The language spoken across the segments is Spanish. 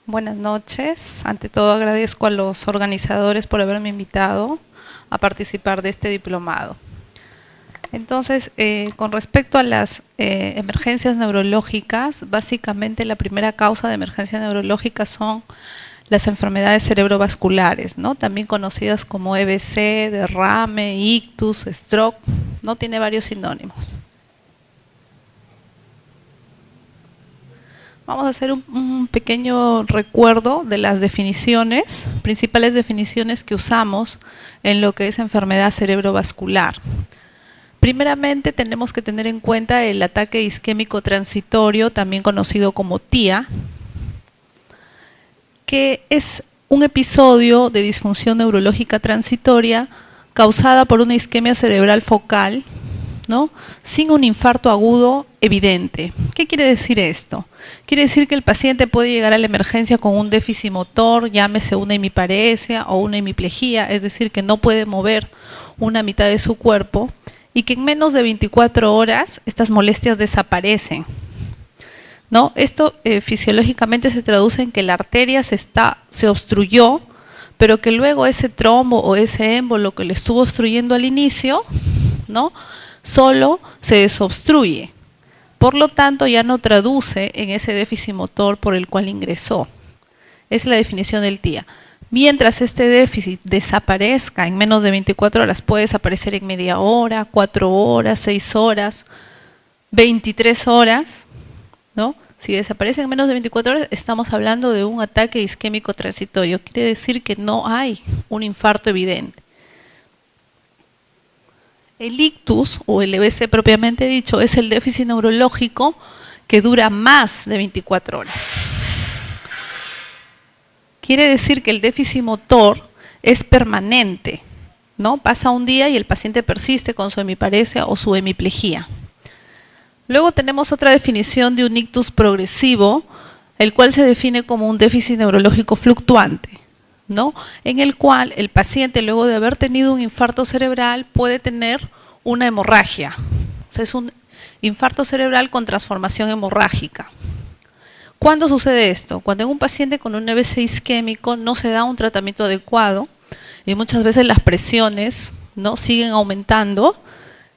Buenas noches. Ante todo agradezco a los organizadores por haberme invitado a participar de este diplomado. Entonces, con respecto a las emergencias neurológicas, básicamente la primera causa de emergencia neurológica son las enfermedades cerebrovasculares, ¿no? También conocidas como EBC, derrame, ictus, stroke, ¿no? Tiene varios sinónimos. Vamos a hacer un pequeño recuerdo de las definiciones, principales definiciones que usamos en lo que es enfermedad cerebrovascular. Primeramente tenemos que tener en cuenta el ataque isquémico transitorio, también conocido como TIA, que es un episodio de disfunción neurológica transitoria causada por una isquemia cerebral focal, ¿no? Sin un infarto agudo evidente. ¿Qué quiere decir esto? Quiere decir que el paciente puede llegar a la emergencia con un déficit motor, llámese una hemiparesia o una hemiplegia, es decir, que no puede mover una mitad de su cuerpo y que en menos de 24 horas estas molestias desaparecen, ¿no? Esto fisiológicamente se traduce en que la arteria se obstruyó, pero que luego ese trombo o ese émbolo que le estuvo obstruyendo al inicio, ¿no?, solo se desobstruye. Por lo tanto, ya no traduce en ese déficit motor por el cual ingresó. Esa es la definición del TIA. Mientras este déficit desaparezca en menos de 24 horas, puede desaparecer en media hora, 4 horas, 6 horas, 23 horas, ¿no? Si desaparece en menos de 24 horas, estamos hablando de un ataque isquémico transitorio. Quiere decir que no hay un infarto evidente. El ictus, o el EBC propiamente dicho, es el déficit neurológico que dura más de 24 horas. Quiere decir que el déficit motor es permanente, ¿no? Pasa un día y el paciente persiste con su hemiparesia o su hemiplegia. Luego tenemos otra definición de un ictus progresivo, el cual se define como un déficit neurológico fluctuante, ¿no? En el cual el paciente, luego de haber tenido un infarto cerebral, puede tener una hemorragia. O sea, es un infarto cerebral con transformación hemorrágica. ¿Cuándo sucede esto? Cuando en un paciente con un EBC isquémico no se da un tratamiento adecuado y muchas veces las presiones, ¿no?, siguen aumentando,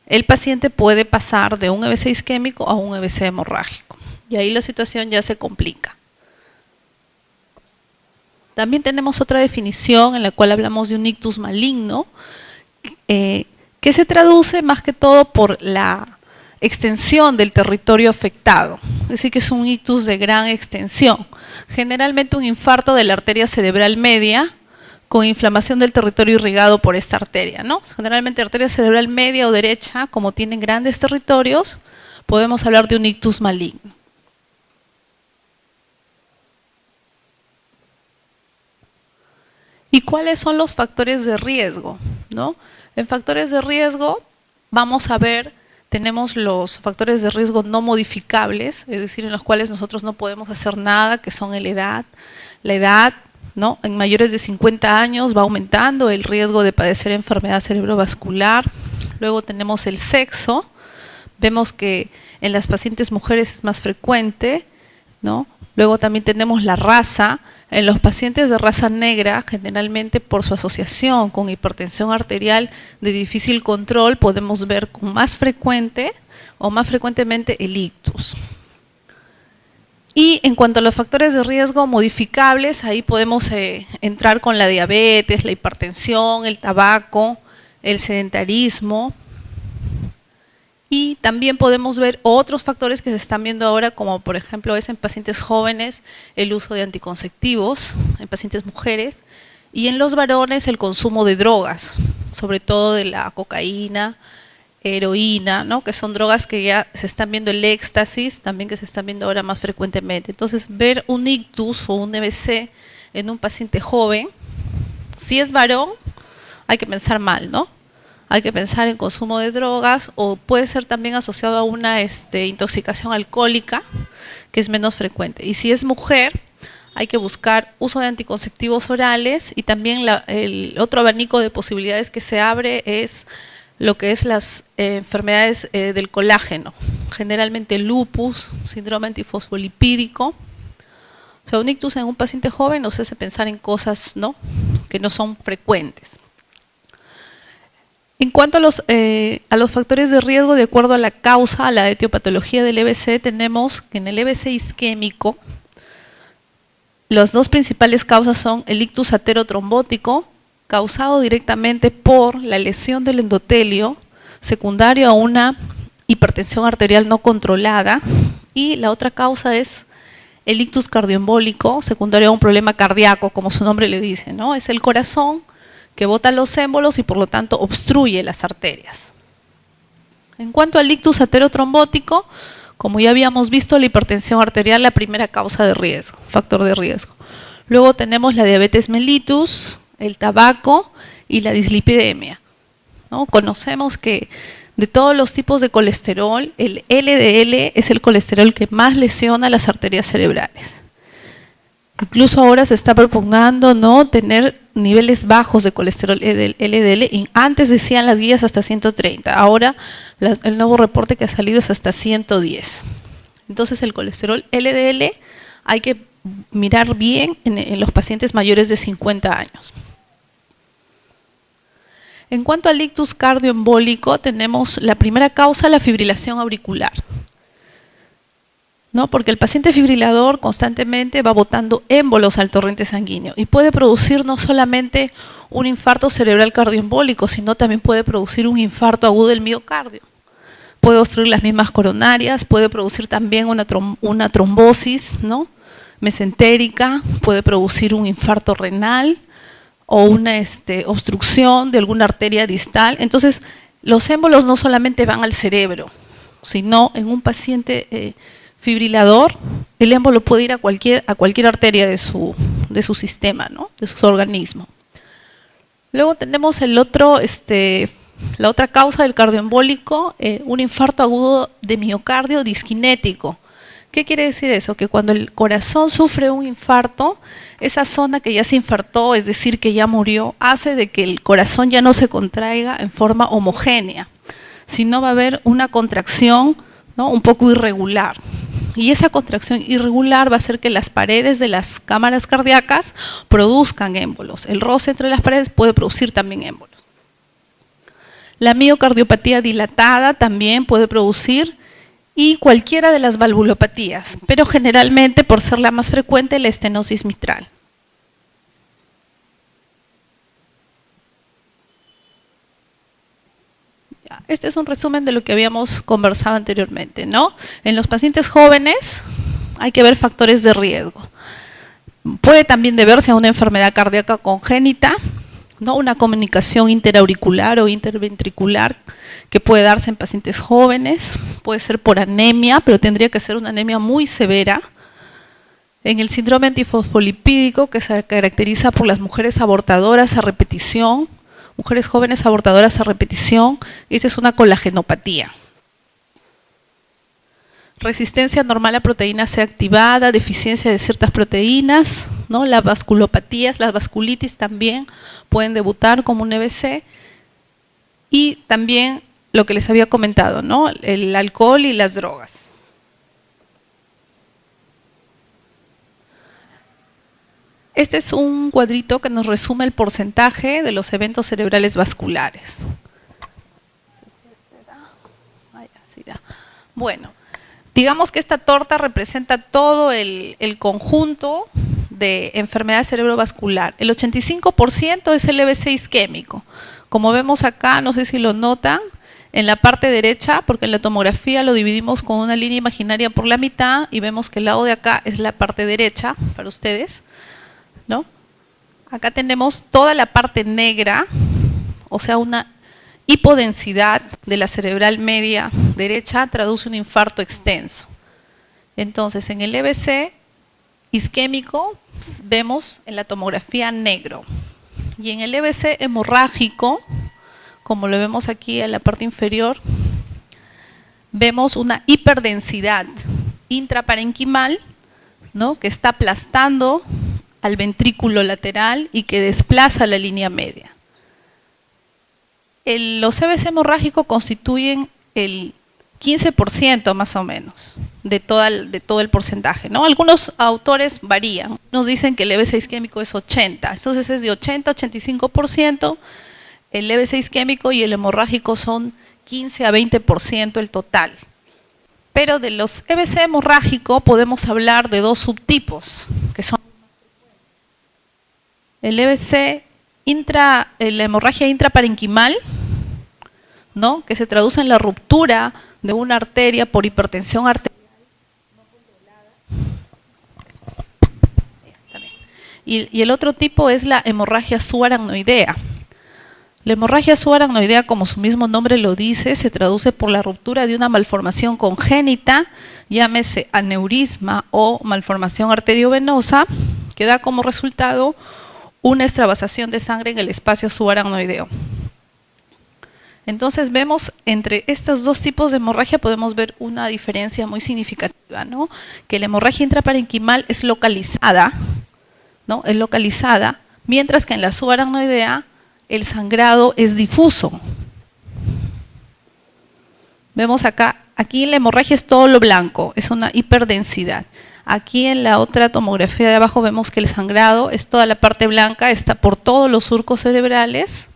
el paciente puede pasar de un EBC isquémico a un EBC hemorrágico. Y ahí la situación ya se complica. También tenemos otra definición en la cual hablamos de un ictus maligno, que se traduce más que todo por la extensión del territorio afectado. Es decir, que es un ictus de gran extensión. Generalmente un infarto de la arteria cerebral media con inflamación del territorio irrigado por esta arteria, ¿no? Generalmente arteria cerebral media o derecha, como tienen grandes territorios, podemos hablar de un ictus maligno. ¿Y cuáles son los factores de riesgo, ¿no? En factores de riesgo vamos a ver, tenemos los factores de riesgo no modificables, es decir, en los cuales nosotros no podemos hacer nada, que son la edad, ¿no? En mayores de 50 años va aumentando el riesgo de padecer enfermedad cerebrovascular. Luego tenemos el sexo, vemos que en las pacientes mujeres es más frecuente, ¿no? Luego también tenemos la raza. En los pacientes de raza negra, generalmente por su asociación con hipertensión arterial de difícil control, podemos ver con más frecuente o más frecuentemente el ictus. Y en cuanto a los factores de riesgo modificables, ahí podemos entrar con la diabetes, la hipertensión, el tabaco, el sedentarismo. Y también podemos ver otros factores que se están viendo ahora, como por ejemplo es en pacientes jóvenes el uso de anticonceptivos, en pacientes mujeres, y en los varones el consumo de drogas, sobre todo de la cocaína, heroína, ¿no?, que son drogas que ya se están viendo, el éxtasis, también que se están viendo ahora más frecuentemente. Entonces, ver un ictus o un EBC en un paciente joven, si es varón, hay que pensar mal, ¿no? Hay que pensar en consumo de drogas, o puede ser también asociado a una intoxicación alcohólica, que es menos frecuente. Y si es mujer, hay que buscar uso de anticonceptivos orales, y también el otro abanico de posibilidades que se abre es lo que es las enfermedades del colágeno, generalmente lupus, síndrome antifosfolipídico, O sea, un ictus en un paciente joven nos hace pensar en cosas, ¿no?, que no son frecuentes. En cuanto a los factores de riesgo, de acuerdo a la causa, a la etiopatología del EBC, tenemos que en el EBC isquémico, las dos principales causas son el ictus aterotrombótico, causado directamente por la lesión del endotelio, secundario a una hipertensión arterial no controlada, y la otra causa es el ictus cardioembólico, secundario a un problema cardíaco, como su nombre le dice, ¿no? Es el corazón que bota los émbolos y por lo tanto obstruye las arterias. En cuanto al ictus aterotrombótico, como ya habíamos visto, la hipertensión arterial, la primera causa de riesgo, factor de riesgo. Luego tenemos la diabetes mellitus, el tabaco y la dislipidemia, ¿no? Conocemos que de todos los tipos de colesterol, el LDL es el colesterol que más lesiona las arterias cerebrales. Incluso ahora se está propugnando, ¿no?, tener niveles bajos de colesterol LDL, y antes decían las guías hasta 130, ahora el nuevo reporte que ha salido es hasta 110. Entonces el colesterol LDL hay que mirar bien en los pacientes mayores de 50 años. En cuanto al ictus cardioembólico, tenemos la primera causa, la fibrilación auricular, ¿no? Porque el paciente fibrilador constantemente va botando émbolos al torrente sanguíneo y puede producir no solamente un infarto cerebral cardioembólico, sino también puede producir un infarto agudo del miocardio. Puede obstruir las mismas coronarias, puede producir también una trombosis, ¿no?, mesentérica, puede producir un infarto renal o una obstrucción de alguna arteria distal. Entonces, los émbolos no solamente van al cerebro, sino en un paciente fibrilador, el émbolo puede ir a cualquier arteria de su sistema, ¿no?, de su organismo. Luego tenemos la otra causa del cardioembólico, un infarto agudo de miocardio disquinético. ¿Qué quiere decir eso? Que cuando el corazón sufre un infarto, esa zona que ya se infartó, es decir, que ya murió, hace de que el corazón ya no se contraiga en forma homogénea, sino va a haber una contracción, ¿no?, un poco irregular. Y esa contracción irregular va a hacer que las paredes de las cámaras cardíacas produzcan émbolos. El roce entre las paredes puede producir también émbolos. La miocardiopatía dilatada también puede producir, y cualquiera de las valvulopatías, pero generalmente, por ser la más frecuente, la estenosis mitral. Este es un resumen de lo que habíamos conversado anteriormente, ¿no? En los pacientes jóvenes hay que ver factores de riesgo. Puede también deberse a una enfermedad cardíaca congénita, ¿no?, una comunicación interauricular o interventricular que puede darse en pacientes jóvenes, puede ser por anemia, pero tendría que ser una anemia muy severa. En el síndrome antifosfolipídico, que se caracteriza por las mujeres abortadoras a repetición, mujeres jóvenes abortadoras a repetición, esa es una colagenopatía. Resistencia normal a proteína C activada, deficiencia de ciertas proteínas, ¿no?, las vasculopatías, las vasculitis también pueden debutar como un EBC, y también lo que les había comentado, ¿no?, el alcohol y las drogas. Este es un cuadrito que nos resume el porcentaje de los eventos cerebrales vasculares. Bueno, digamos que esta torta representa todo el conjunto de enfermedad cerebrovascular. El 85% es el EBC isquémico. Como vemos acá, no sé si lo notan, en la parte derecha, porque en la tomografía lo dividimos con una línea imaginaria por la mitad y vemos que el lado de acá es la parte derecha para ustedes, ¿no? Acá tenemos toda la parte negra, o sea, una hipodensidad de la cerebral media derecha traduce un infarto extenso. Entonces, en el EBC isquémico vemos en la tomografía negro, y en el EBC hemorrágico, como lo vemos aquí en la parte inferior, vemos una hiperdensidad intraparenquimal, ¿no?, que está aplastando al ventrículo lateral y que desplaza la línea media. Los EBC hemorrágicos constituyen el 15% más o menos de todo el porcentaje, ¿no? Algunos autores varían, nos dicen que el EB6 isquémico es 80, entonces es de 80 a 85%, el EB6 isquémico y el hemorrágico son 15 a 20% el total. Pero de los EBC hemorrágico podemos hablar de dos subtipos, que son el EBC la hemorragia intraparenquimal, ¿no? Que se traduce en la ruptura de una arteria por hipertensión arterial no controlada. Y el otro tipo es la hemorragia subaracnoidea. La hemorragia subaracnoidea, como su mismo nombre lo dice, se traduce por la ruptura de una malformación congénita, llámese aneurisma o malformación arteriovenosa, que da como resultado una extravasación de sangre en el espacio subaracnoideo. Entonces vemos entre estos dos tipos de hemorragia podemos ver una diferencia muy significativa, ¿no? Que la hemorragia intraparenquimal es localizada, ¿no? Es localizada, mientras que en la subaracnoidea el sangrado es difuso. Vemos acá, aquí la hemorragia es todo lo blanco, es una hiperdensidad. Aquí en la otra tomografía de abajo vemos que el sangrado es toda la parte blanca, está por todos los surcos cerebrales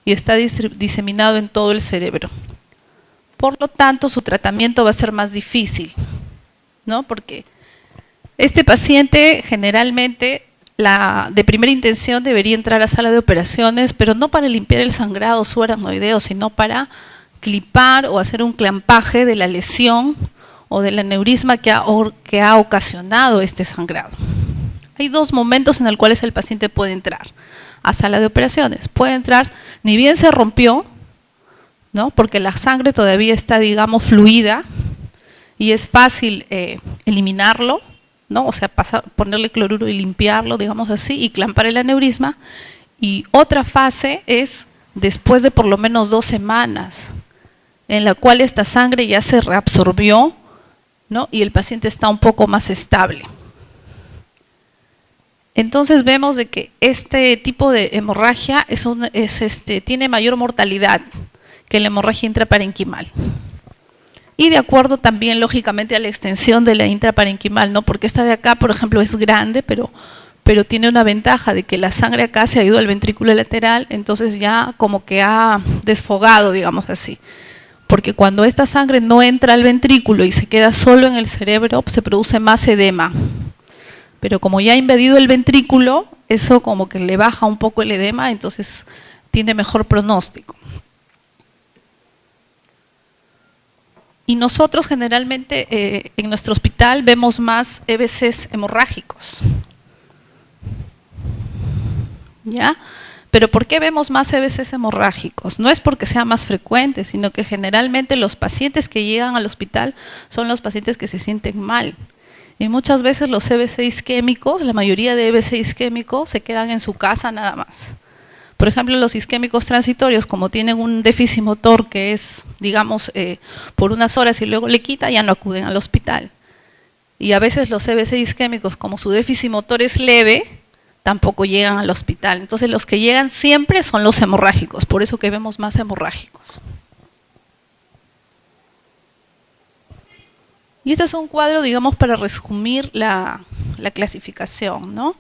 y está diseminado en todo el cerebro. Por lo tanto, su tratamiento va a ser más difícil, ¿no? Porque este paciente generalmente de primera intención debería entrar a sala de operaciones, pero no para limpiar el sangrado subaracnoideo, sino para clipar o hacer un clampaje de la lesión o del aneurisma que ha ocasionado este sangrado. Hay dos momentos en los cuales el paciente puede entrar a sala de operaciones. Puede entrar, ni bien se rompió, ¿no? Porque la sangre todavía está, digamos, fluida y es fácil eliminarlo, ¿no? O sea, ponerle cloruro y limpiarlo, digamos así, y clampar el aneurisma. Y otra fase es después de por lo menos 2 semanas, en la cual esta sangre ya se reabsorbió, ¿no? Y el paciente está un poco más estable. Entonces vemos de que este tipo de hemorragia tiene mayor mortalidad que la hemorragia intraparenquimal. Y de acuerdo también, lógicamente, a la extensión de la intraparenquimal, ¿no? Porque esta de acá, por ejemplo, es grande, pero tiene una ventaja de que la sangre acá se ha ido al ventrículo lateral, entonces ya como que ha desfogado, digamos así. Porque cuando esta sangre no entra al ventrículo y se queda solo en el cerebro, se produce más edema. Pero como ya ha invadido el ventrículo, eso como que le baja un poco el edema, entonces tiene mejor pronóstico. Y nosotros generalmente en nuestro hospital vemos más EBCs hemorrágicos. ¿Ya? Pero ¿por qué vemos más EBCs hemorrágicos? No es porque sea más frecuente, sino que generalmente los pacientes que llegan al hospital son los pacientes que se sienten mal. Y muchas veces los EBC isquémicos, la mayoría de EBC isquémicos se quedan en su casa nada más. Por ejemplo, los isquémicos transitorios, como tienen un déficit motor que es, digamos, por unas horas y luego le quita, ya no acuden al hospital. Y a veces los EBC isquémicos, como su déficit motor es leve, tampoco llegan al hospital. Entonces los que llegan siempre son los hemorrágicos, por eso que vemos más hemorrágicos. Y este es un cuadro, digamos, para resumir la clasificación, ¿no?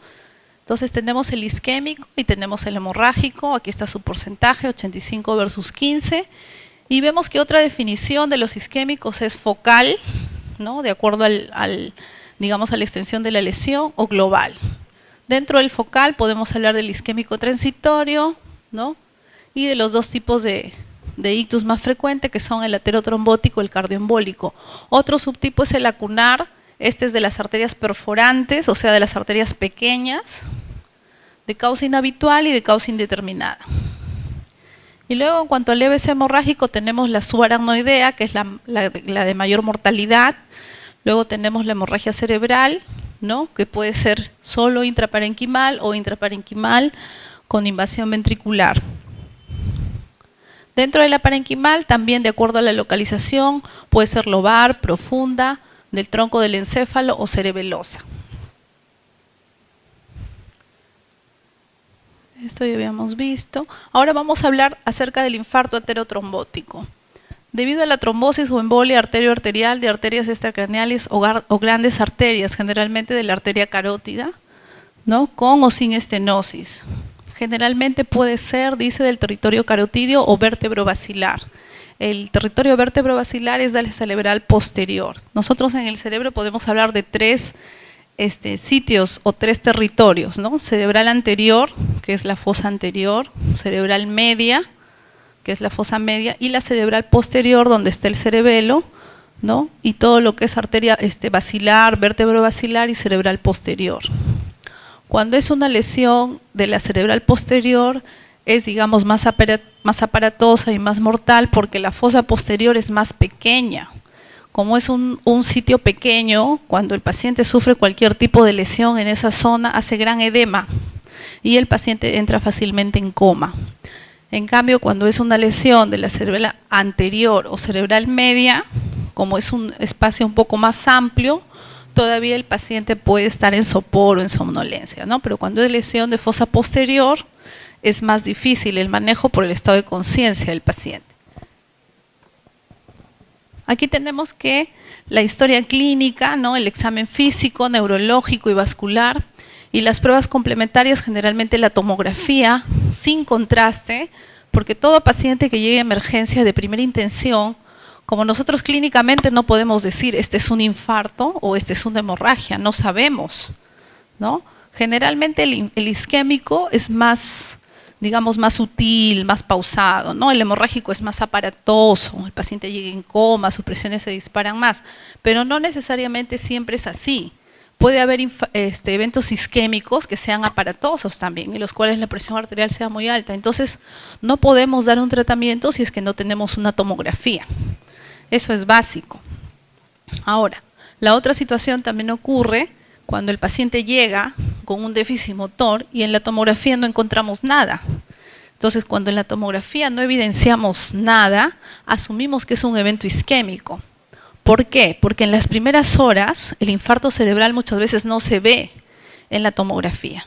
Entonces tenemos el isquémico y tenemos el hemorrágico, aquí está su porcentaje, 85 versus 15, y vemos que otra definición de los isquémicos es focal, ¿no? De acuerdo digamos, a la extensión de la lesión, o global. Dentro del focal podemos hablar del isquémico transitorio, ¿no? Y de los dos tipos de ictus más frecuentes, que son el aterotrombótico y el cardioembólico. Otro subtipo es el lacunar, este es de las arterias perforantes, o sea, de las arterias pequeñas, de causa inhabitual y de causa indeterminada. Y luego, en cuanto al EBC hemorrágico, tenemos la subaracnoidea, que es la de mayor mortalidad. Luego tenemos la hemorragia cerebral, ¿no? Que puede ser solo intraparenquimal o intraparenquimal con invasión ventricular. Dentro de la parenquimal, también de acuerdo a la localización, puede ser lobar, profunda, del tronco del encéfalo o cerebelosa. Esto ya habíamos visto. Ahora vamos a hablar acerca del infarto aterotrombótico. Debido a la trombosis o embolia arterioarterial de arterias extracraneales o grandes arterias, generalmente de la arteria carótida, ¿no? Con o sin estenosis. Generalmente puede ser, dice, del territorio carotidio o vértebro-basilar. El territorio vértebro-basilar es del cerebral posterior. Nosotros en el cerebro podemos hablar de tres sitios o tres territorios, ¿no? Cerebral anterior, que es la fosa anterior, cerebral media, que es la fosa media, y la cerebral posterior, donde está el cerebelo, ¿no? Y todo lo que es arteria basilar, vértebro basilar y cerebral posterior. Cuando es una lesión de la cerebral posterior, es, digamos, más aparatosa y más mortal porque la fosa posterior es más pequeña. Como es un sitio pequeño, cuando el paciente sufre cualquier tipo de lesión en esa zona, hace gran edema y el paciente entra fácilmente en coma. En cambio, cuando es una lesión de la cerebral anterior o cerebral media, como es un espacio un poco más amplio, todavía el paciente puede estar en sopor o en somnolencia, ¿no? Pero cuando es lesión de fosa posterior, es más difícil el manejo por el estado de conciencia del paciente. Aquí tenemos que la historia clínica, ¿no? El examen físico, neurológico y vascular, y las pruebas complementarias, generalmente la tomografía, sin contraste, porque todo paciente que llegue a emergencia de primera intención, como nosotros clínicamente no podemos decir este es un infarto o este es una hemorragia, no sabemos, ¿no? Generalmente el isquémico es más, digamos, más sutil, más pausado, ¿no? El hemorrágico es más aparatoso, el paciente llega en coma, sus presiones se disparan más, pero no necesariamente siempre es así. Puede haber eventos isquémicos que sean aparatosos también, en los cuales la presión arterial sea muy alta. Entonces, no podemos dar un tratamiento si es que no tenemos una tomografía. Eso es básico. Ahora, la otra situación también ocurre cuando el paciente llega con un déficit motor y en la tomografía no encontramos nada. Entonces, cuando en la tomografía no evidenciamos nada, asumimos que es un evento isquémico. ¿Por qué? Porque en las primeras horas el infarto cerebral muchas veces no se ve en la tomografía.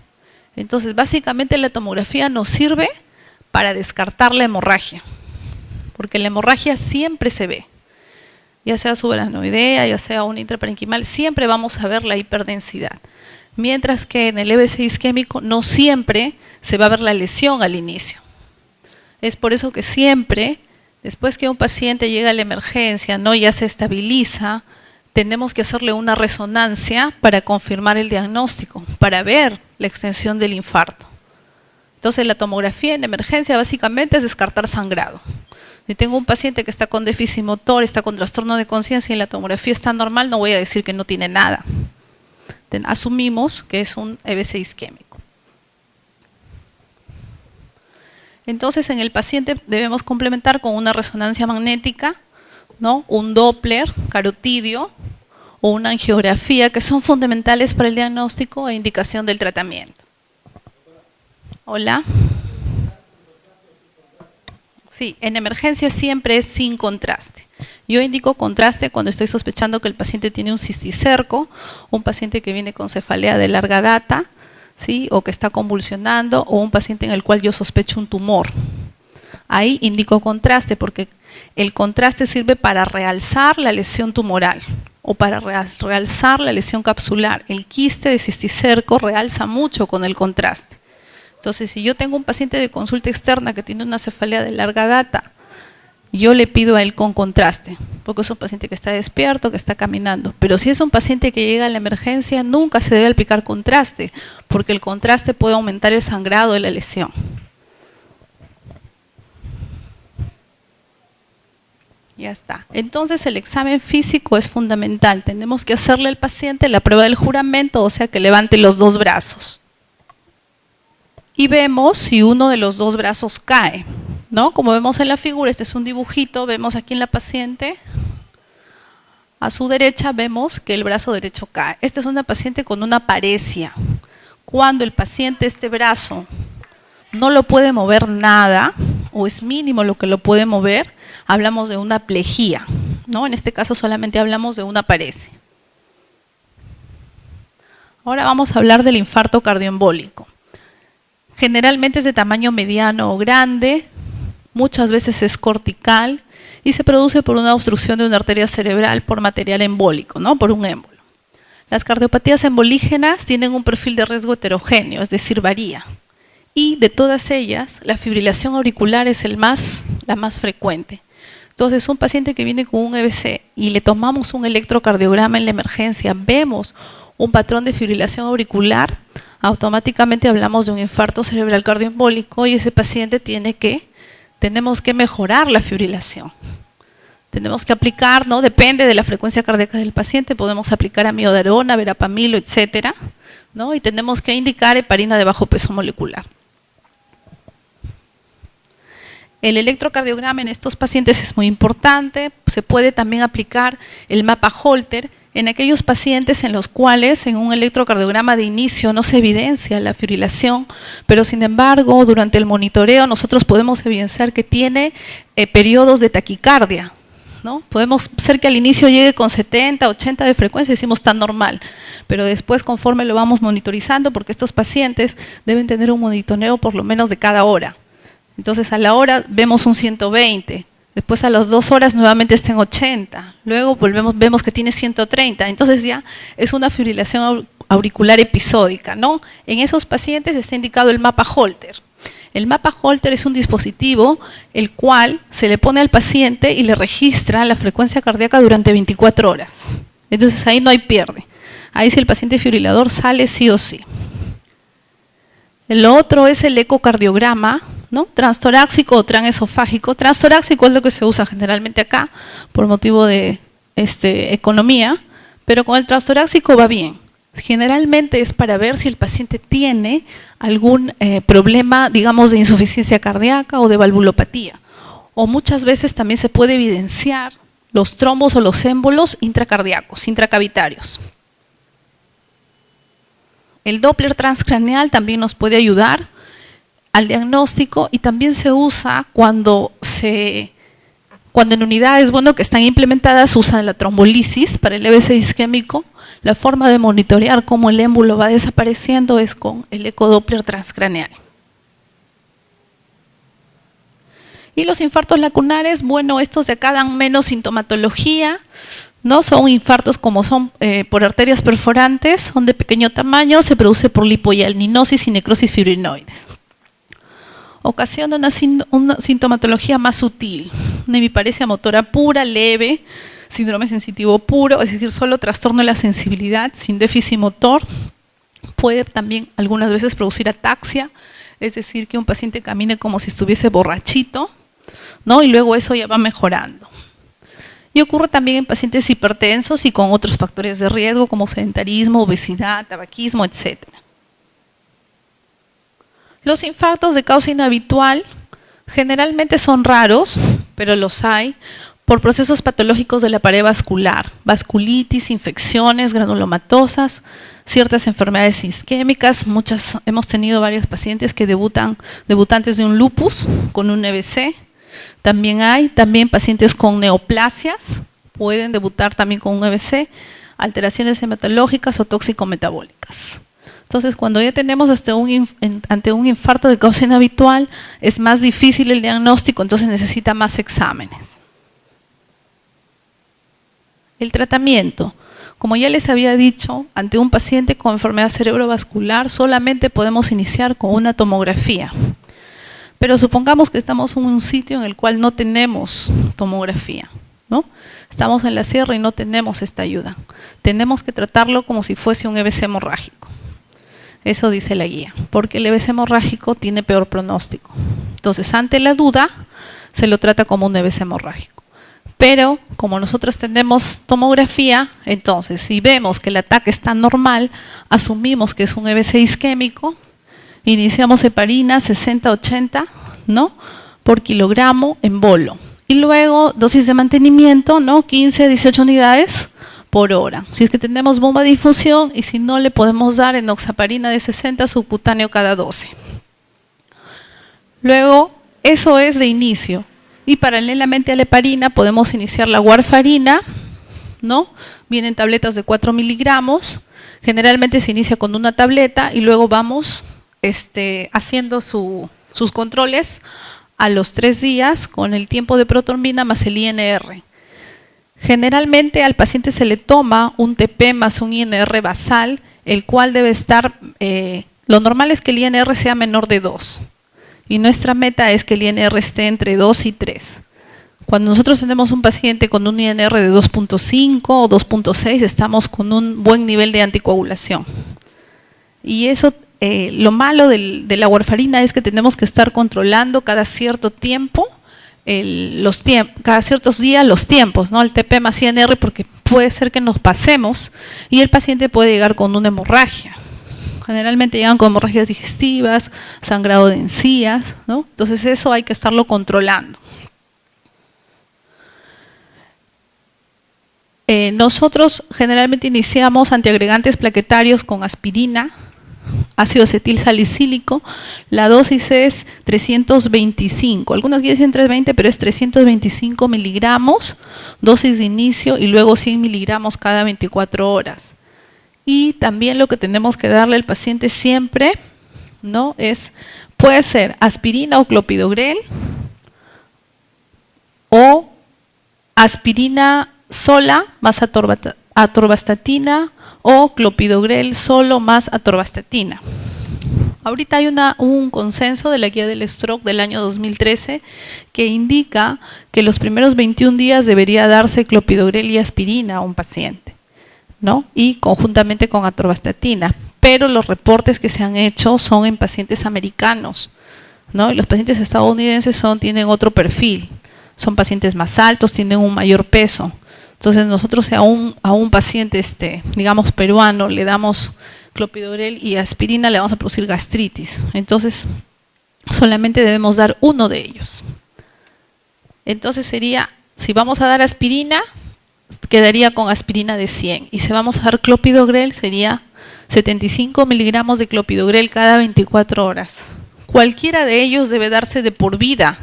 Entonces, básicamente la tomografía nos sirve para descartar la hemorragia, porque la hemorragia siempre se ve, ya sea subaracnoidea, ya sea una intraparenquimal, siempre vamos a ver la hiperdensidad. Mientras que en el EBC isquémico no siempre se va a ver la lesión al inicio. Es por eso que siempre, después que un paciente llega a la emergencia, ¿no? Ya se estabiliza, tenemos que hacerle una resonancia para confirmar el diagnóstico, para ver la extensión del infarto. Entonces la tomografía en emergencia básicamente es descartar sangrado. Si tengo un paciente que está con déficit motor, está con trastorno de conciencia y la tomografía está normal, no voy a decir que no tiene nada. Asumimos que es un EBC isquémico. Entonces, en el paciente debemos complementar con una resonancia magnética, ¿no? Un Doppler carotidio o una angiografía, que son fundamentales para el diagnóstico e indicación del tratamiento. Hola. Sí, en emergencia siempre es sin contraste. Yo indico contraste cuando estoy sospechando que el paciente tiene un cisticerco, un paciente que viene con cefalea de larga data, ¿sí? O que está convulsionando, o un paciente en el cual yo sospecho un tumor. Ahí indico contraste porque el contraste sirve para realzar la lesión tumoral o para realzar la lesión capsular. El quiste de cisticerco realza mucho con el contraste. Entonces, si yo tengo un paciente de consulta externa que tiene una cefalea de larga data, yo le pido a él con contraste, porque es un paciente que está despierto, que está caminando. Pero si es un paciente que llega a la emergencia, nunca se debe aplicar contraste, porque el contraste puede aumentar el sangrado de la lesión. Ya está. Entonces el examen físico es fundamental. Tenemos que hacerle al paciente la prueba del juramento, o sea que levante los dos brazos. Y vemos si uno de los dos brazos cae, ¿no? Como vemos en la figura, este es un dibujito, vemos aquí en la paciente, a su derecha vemos que el brazo derecho cae. Esta es una paciente con una paresia. Cuando el paciente este brazo no lo puede mover nada, o es mínimo lo que lo puede mover, hablamos de una plejía, ¿no? En este caso solamente hablamos de una paresia. Ahora vamos a hablar del infarto cardioembólico. Generalmente es de tamaño mediano o grande, muchas veces es cortical y se produce por una obstrucción de una arteria cerebral por material embólico, ¿no? Por un émbolo. Las cardiopatías embolígenas tienen un perfil de riesgo heterogéneo, es decir, varía. Y de todas ellas, la fibrilación auricular es la más frecuente. Entonces, un paciente que viene con un EBC y le tomamos un electrocardiograma en la emergencia, vemos un patrón de fibrilación auricular, automáticamente hablamos de un infarto cerebral cardioembólico y ese paciente tenemos que mejorar la fibrilación. Tenemos que aplicar, ¿no? Depende de la frecuencia cardíaca del paciente, podemos aplicar amiodarona, verapamilo, etcétera, ¿no? Y tenemos que indicar heparina de bajo peso molecular. El electrocardiograma en estos pacientes es muy importante, se puede también aplicar el mapa Holter en aquellos pacientes en los cuales en un electrocardiograma de inicio no se evidencia la fibrilación, pero sin embargo durante el monitoreo nosotros podemos evidenciar que tiene periodos de taquicardia, ¿no? Podemos ser que al inicio llegue con 70, 80 de frecuencia y decimos está normal, pero después conforme lo vamos monitorizando, porque estos pacientes deben tener un monitoreo por lo menos de cada hora. Entonces a la hora vemos un 120, después a las 2 horas nuevamente está en 80, luego vemos que tiene 130, entonces ya es una fibrilación auricular episódica, ¿no? En esos pacientes está indicado el mapa Holter. El mapa Holter es un dispositivo el cual se le pone al paciente y le registra la frecuencia cardíaca durante 24 horas. Entonces ahí no hay pierde. Ahí si el paciente fibrilador sale sí o sí. El otro es el ecocardiograma, ¿no? Transtorácico o transesofágico. Transtorácico es lo que se usa generalmente acá por motivo de economía, pero con el transtorácico va bien. Generalmente es para ver si el paciente tiene algún problema, digamos, de insuficiencia cardíaca o de valvulopatía. O muchas veces también se puede evidenciar los trombos o los émbolos intracardíacos, intracavitarios. El Doppler transcraneal también nos puede ayudar al diagnóstico y también se usa cuando en unidades que están implementadas usan la trombolisis para el EBC isquémico. La forma de monitorear cómo el émbolo va desapareciendo es con el ecodoppler transcraneal. Y los infartos lacunares, estos de acá dan menos sintomatología, ¿no? Son infartos como son por arterias perforantes, son de pequeño tamaño, se produce por lipohialinosis y necrosis fibrinoide. Ocasiona una sintomatología más sutil, una hemiparesia motora pura, leve, síndrome sensitivo puro, es decir, solo trastorno de la sensibilidad sin déficit motor. Puede también algunas veces producir ataxia, es decir, que un paciente camine como si estuviese borrachito, ¿no? Y luego eso ya va mejorando. Y ocurre también en pacientes hipertensos y con otros factores de riesgo como sedentarismo, obesidad, tabaquismo, etc. Los infartos de causa inhabitual generalmente son raros, pero los hay, por procesos patológicos de la pared vascular, vasculitis, infecciones granulomatosas, ciertas enfermedades isquémicas. Hemos tenido varios pacientes que debutantes de un lupus con un EBC. También hay pacientes con neoplasias, pueden debutar también con un EBC, alteraciones hematológicas o tóxico-metabólicas. Entonces, cuando ya tenemos ante un infarto de causa inhabitual, es más difícil el diagnóstico, entonces necesita más exámenes. El tratamiento. Como ya les había dicho, ante un paciente con enfermedad cerebrovascular solamente podemos iniciar con una tomografía. Pero supongamos que estamos en un sitio en el cual no tenemos tomografía, ¿no? Estamos en la sierra y no tenemos esta ayuda. Tenemos que tratarlo como si fuese un EBC hemorrágico. Eso dice la guía, porque el EBC hemorrágico tiene peor pronóstico. Entonces, ante la duda, se lo trata como un EBC hemorrágico. Pero, como nosotros tenemos tomografía, entonces, si vemos que el ataque está normal, asumimos que es un EBC isquémico, iniciamos heparina 60-80, ¿no? Por kilogramo en bolo. Y luego, dosis de mantenimiento, ¿no? 15-18 unidades por hora. Si es que tenemos bomba de infusión y si no, le podemos dar enoxaparina de 60 subcutáneo cada 12. Luego, eso es de inicio. Y paralelamente a la heparina podemos iniciar la warfarina, ¿no? Vienen tabletas de 4 miligramos. Generalmente se inicia con una tableta y luego vamos haciendo sus controles a los 3 días con el tiempo de protrombina más el INR. Generalmente al paciente se le toma un TP más un INR basal, el cual debe estar, lo normal es que el INR sea menor de 2 y nuestra meta es que el INR esté entre 2 y 3. Cuando nosotros tenemos un paciente con un INR de 2.5 o 2.6 estamos con un buen nivel de anticoagulación. Y eso, lo malo de la warfarina es que tenemos que estar controlando cada cierto tiempo, cada ciertos días los tiempos, ¿no? El TP más INR, porque puede ser que nos pasemos y el paciente puede llegar con una hemorragia. Generalmente llegan con hemorragias digestivas, sangrado de encías, ¿no? Entonces eso hay que estarlo controlando. Nosotros generalmente iniciamos antiagregantes plaquetarios con aspirina, ácido acetil salicílico, la dosis es 325, algunas guías dicen 320, pero es 325 miligramos, dosis de inicio y luego 100 miligramos cada 24 horas. Y también lo que tenemos que darle al paciente siempre, ¿no? Puede ser aspirina o clopidogrel o aspirina sola más atorvastatina o clopidogrel solo más atorvastatina. Ahorita hay un consenso de la guía del stroke del año 2013 que indica que los primeros 21 días debería darse clopidogrel y aspirina a un paciente, ¿no? Y conjuntamente con atorvastatina, pero los reportes que se han hecho son en pacientes americanos, ¿no? Y los pacientes estadounidenses tienen otro perfil, son pacientes más altos, tienen un mayor peso. Entonces nosotros a un paciente, digamos peruano, le damos clopidogrel y aspirina, le vamos a producir gastritis. Entonces solamente debemos dar uno de ellos. Entonces sería, si vamos a dar aspirina, quedaría con aspirina de 100. Y si vamos a dar clopidogrel, sería 75 miligramos de clopidogrel cada 24 horas. Cualquiera de ellos debe darse de por vida,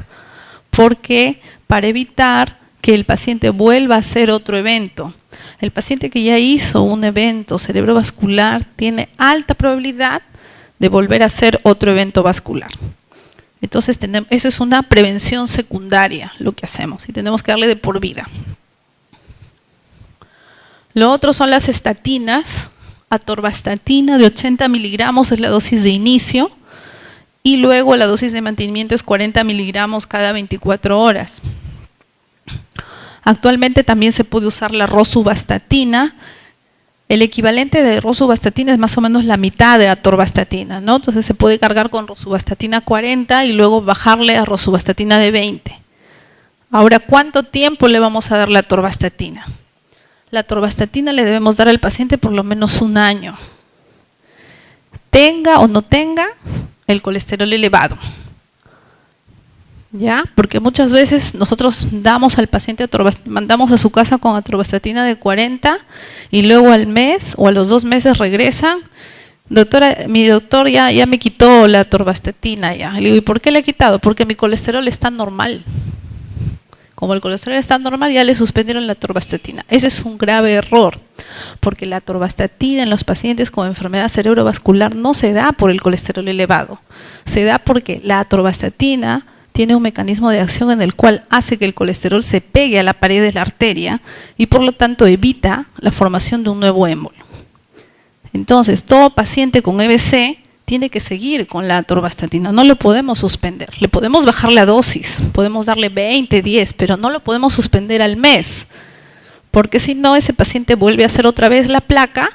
porque para evitar que el paciente vuelva a hacer otro evento. El paciente que ya hizo un evento cerebrovascular tiene alta probabilidad de volver a hacer otro evento vascular. Entonces, eso es una prevención secundaria lo que hacemos y tenemos que darle de por vida. Lo otro son las estatinas. Atorvastatina de 80 miligramos es la dosis de inicio y luego la dosis de mantenimiento es 40 miligramos cada 24 horas. Actualmente también se puede usar la rosuvastatina. El equivalente de rosuvastatina es más o menos la mitad de atorvastatina, ¿no? Entonces se puede cargar con rosuvastatina 40 y luego bajarle a rosuvastatina de 20. Ahora, ¿cuánto tiempo le vamos a dar la atorvastatina? La atorvastatina le debemos dar al paciente por lo menos 1 año. Tenga o no tenga el colesterol elevado. ¿Ya? Porque muchas veces nosotros damos al paciente, mandamos a su casa con atorvastatina de 40 y luego al mes o a los 2 meses regresan. Doctora, mi doctor ya me quitó la atorvastatina ya. Le digo, ¿y por qué le ha quitado? Porque mi colesterol está normal. Como el colesterol está normal, ya le suspendieron la atorvastatina. Ese es un grave error, porque la atorvastatina en los pacientes con enfermedad cerebrovascular no se da por el colesterol elevado. Se da porque la atorvastatina tiene un mecanismo de acción en el cual hace que el colesterol se pegue a la pared de la arteria y por lo tanto evita la formación de un nuevo émbolo. Entonces, todo paciente con EBC tiene que seguir con la atorvastatina, no lo podemos suspender. Le podemos bajar la dosis, podemos darle 20, 10, pero no lo podemos suspender al mes, porque si no, ese paciente vuelve a hacer otra vez la placa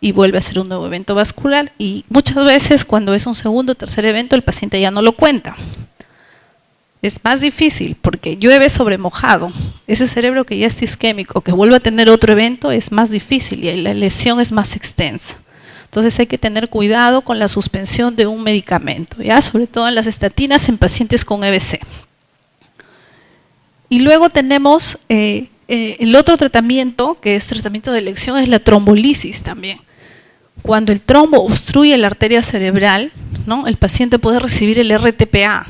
y vuelve a hacer un nuevo evento vascular y muchas veces cuando es un segundo o tercer evento el paciente ya no lo cuenta. Es más difícil porque llueve sobre mojado. Ese cerebro que ya está isquémico, que vuelve a tener otro evento, es más difícil y la lesión es más extensa. Entonces hay que tener cuidado con la suspensión de un medicamento, ¿ya? Sobre todo en las estatinas en pacientes con EBC. Y luego tenemos el otro tratamiento, que es tratamiento de elección, es la trombolisis también. Cuando el trombo obstruye la arteria cerebral, ¿no? El paciente puede recibir el RTPA.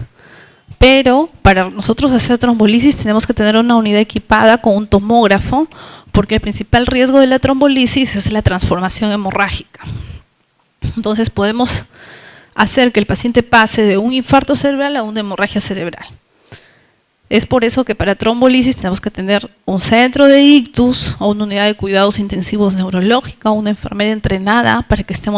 Pero para nosotros hacer trombolisis tenemos que tener una unidad equipada con un tomógrafo, porque el principal riesgo de la trombolisis es la transformación hemorrágica. Entonces podemos hacer que el paciente pase de un infarto cerebral a una hemorragia cerebral. Es por eso que para trombolisis tenemos que tener un centro de ictus o una unidad de cuidados intensivos neurológica, una enfermera entrenada para que esté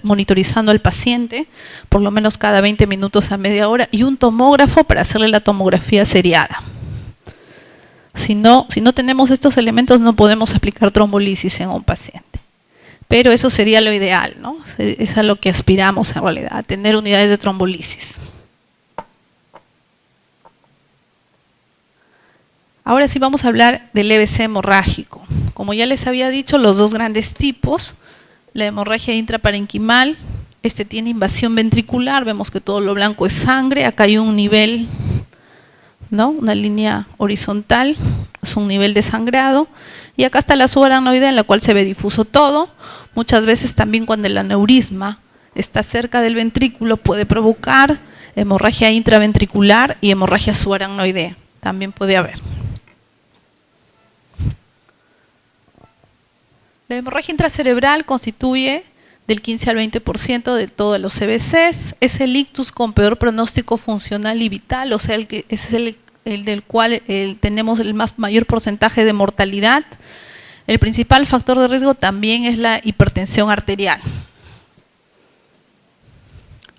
monitorizando al paciente por lo menos cada 20 minutos a media hora y un tomógrafo para hacerle la tomografía seriada. Si no tenemos estos elementos no podemos aplicar trombolisis en un paciente. Pero eso sería lo ideal, ¿no? Es a lo que aspiramos en realidad, a tener unidades de trombolisis. Ahora sí vamos a hablar del EBC hemorrágico. Como ya les había dicho, los dos grandes tipos, la hemorragia intraparenquimal, tiene invasión ventricular, vemos que todo lo blanco es sangre, acá hay un nivel, ¿no? Una línea horizontal, es un nivel de sangrado, y acá está la subaracnoidea en la cual se ve difuso todo. Muchas veces también cuando el aneurisma está cerca del ventrículo puede provocar hemorragia intraventricular y hemorragia subaracnoidea, también puede haber. La hemorragia intracerebral constituye del 15 al 20% de todos los CVCs, es el ictus con peor pronóstico funcional y vital, o sea, es el del cual tenemos el mayor porcentaje de mortalidad. El principal factor de riesgo también es la hipertensión arterial.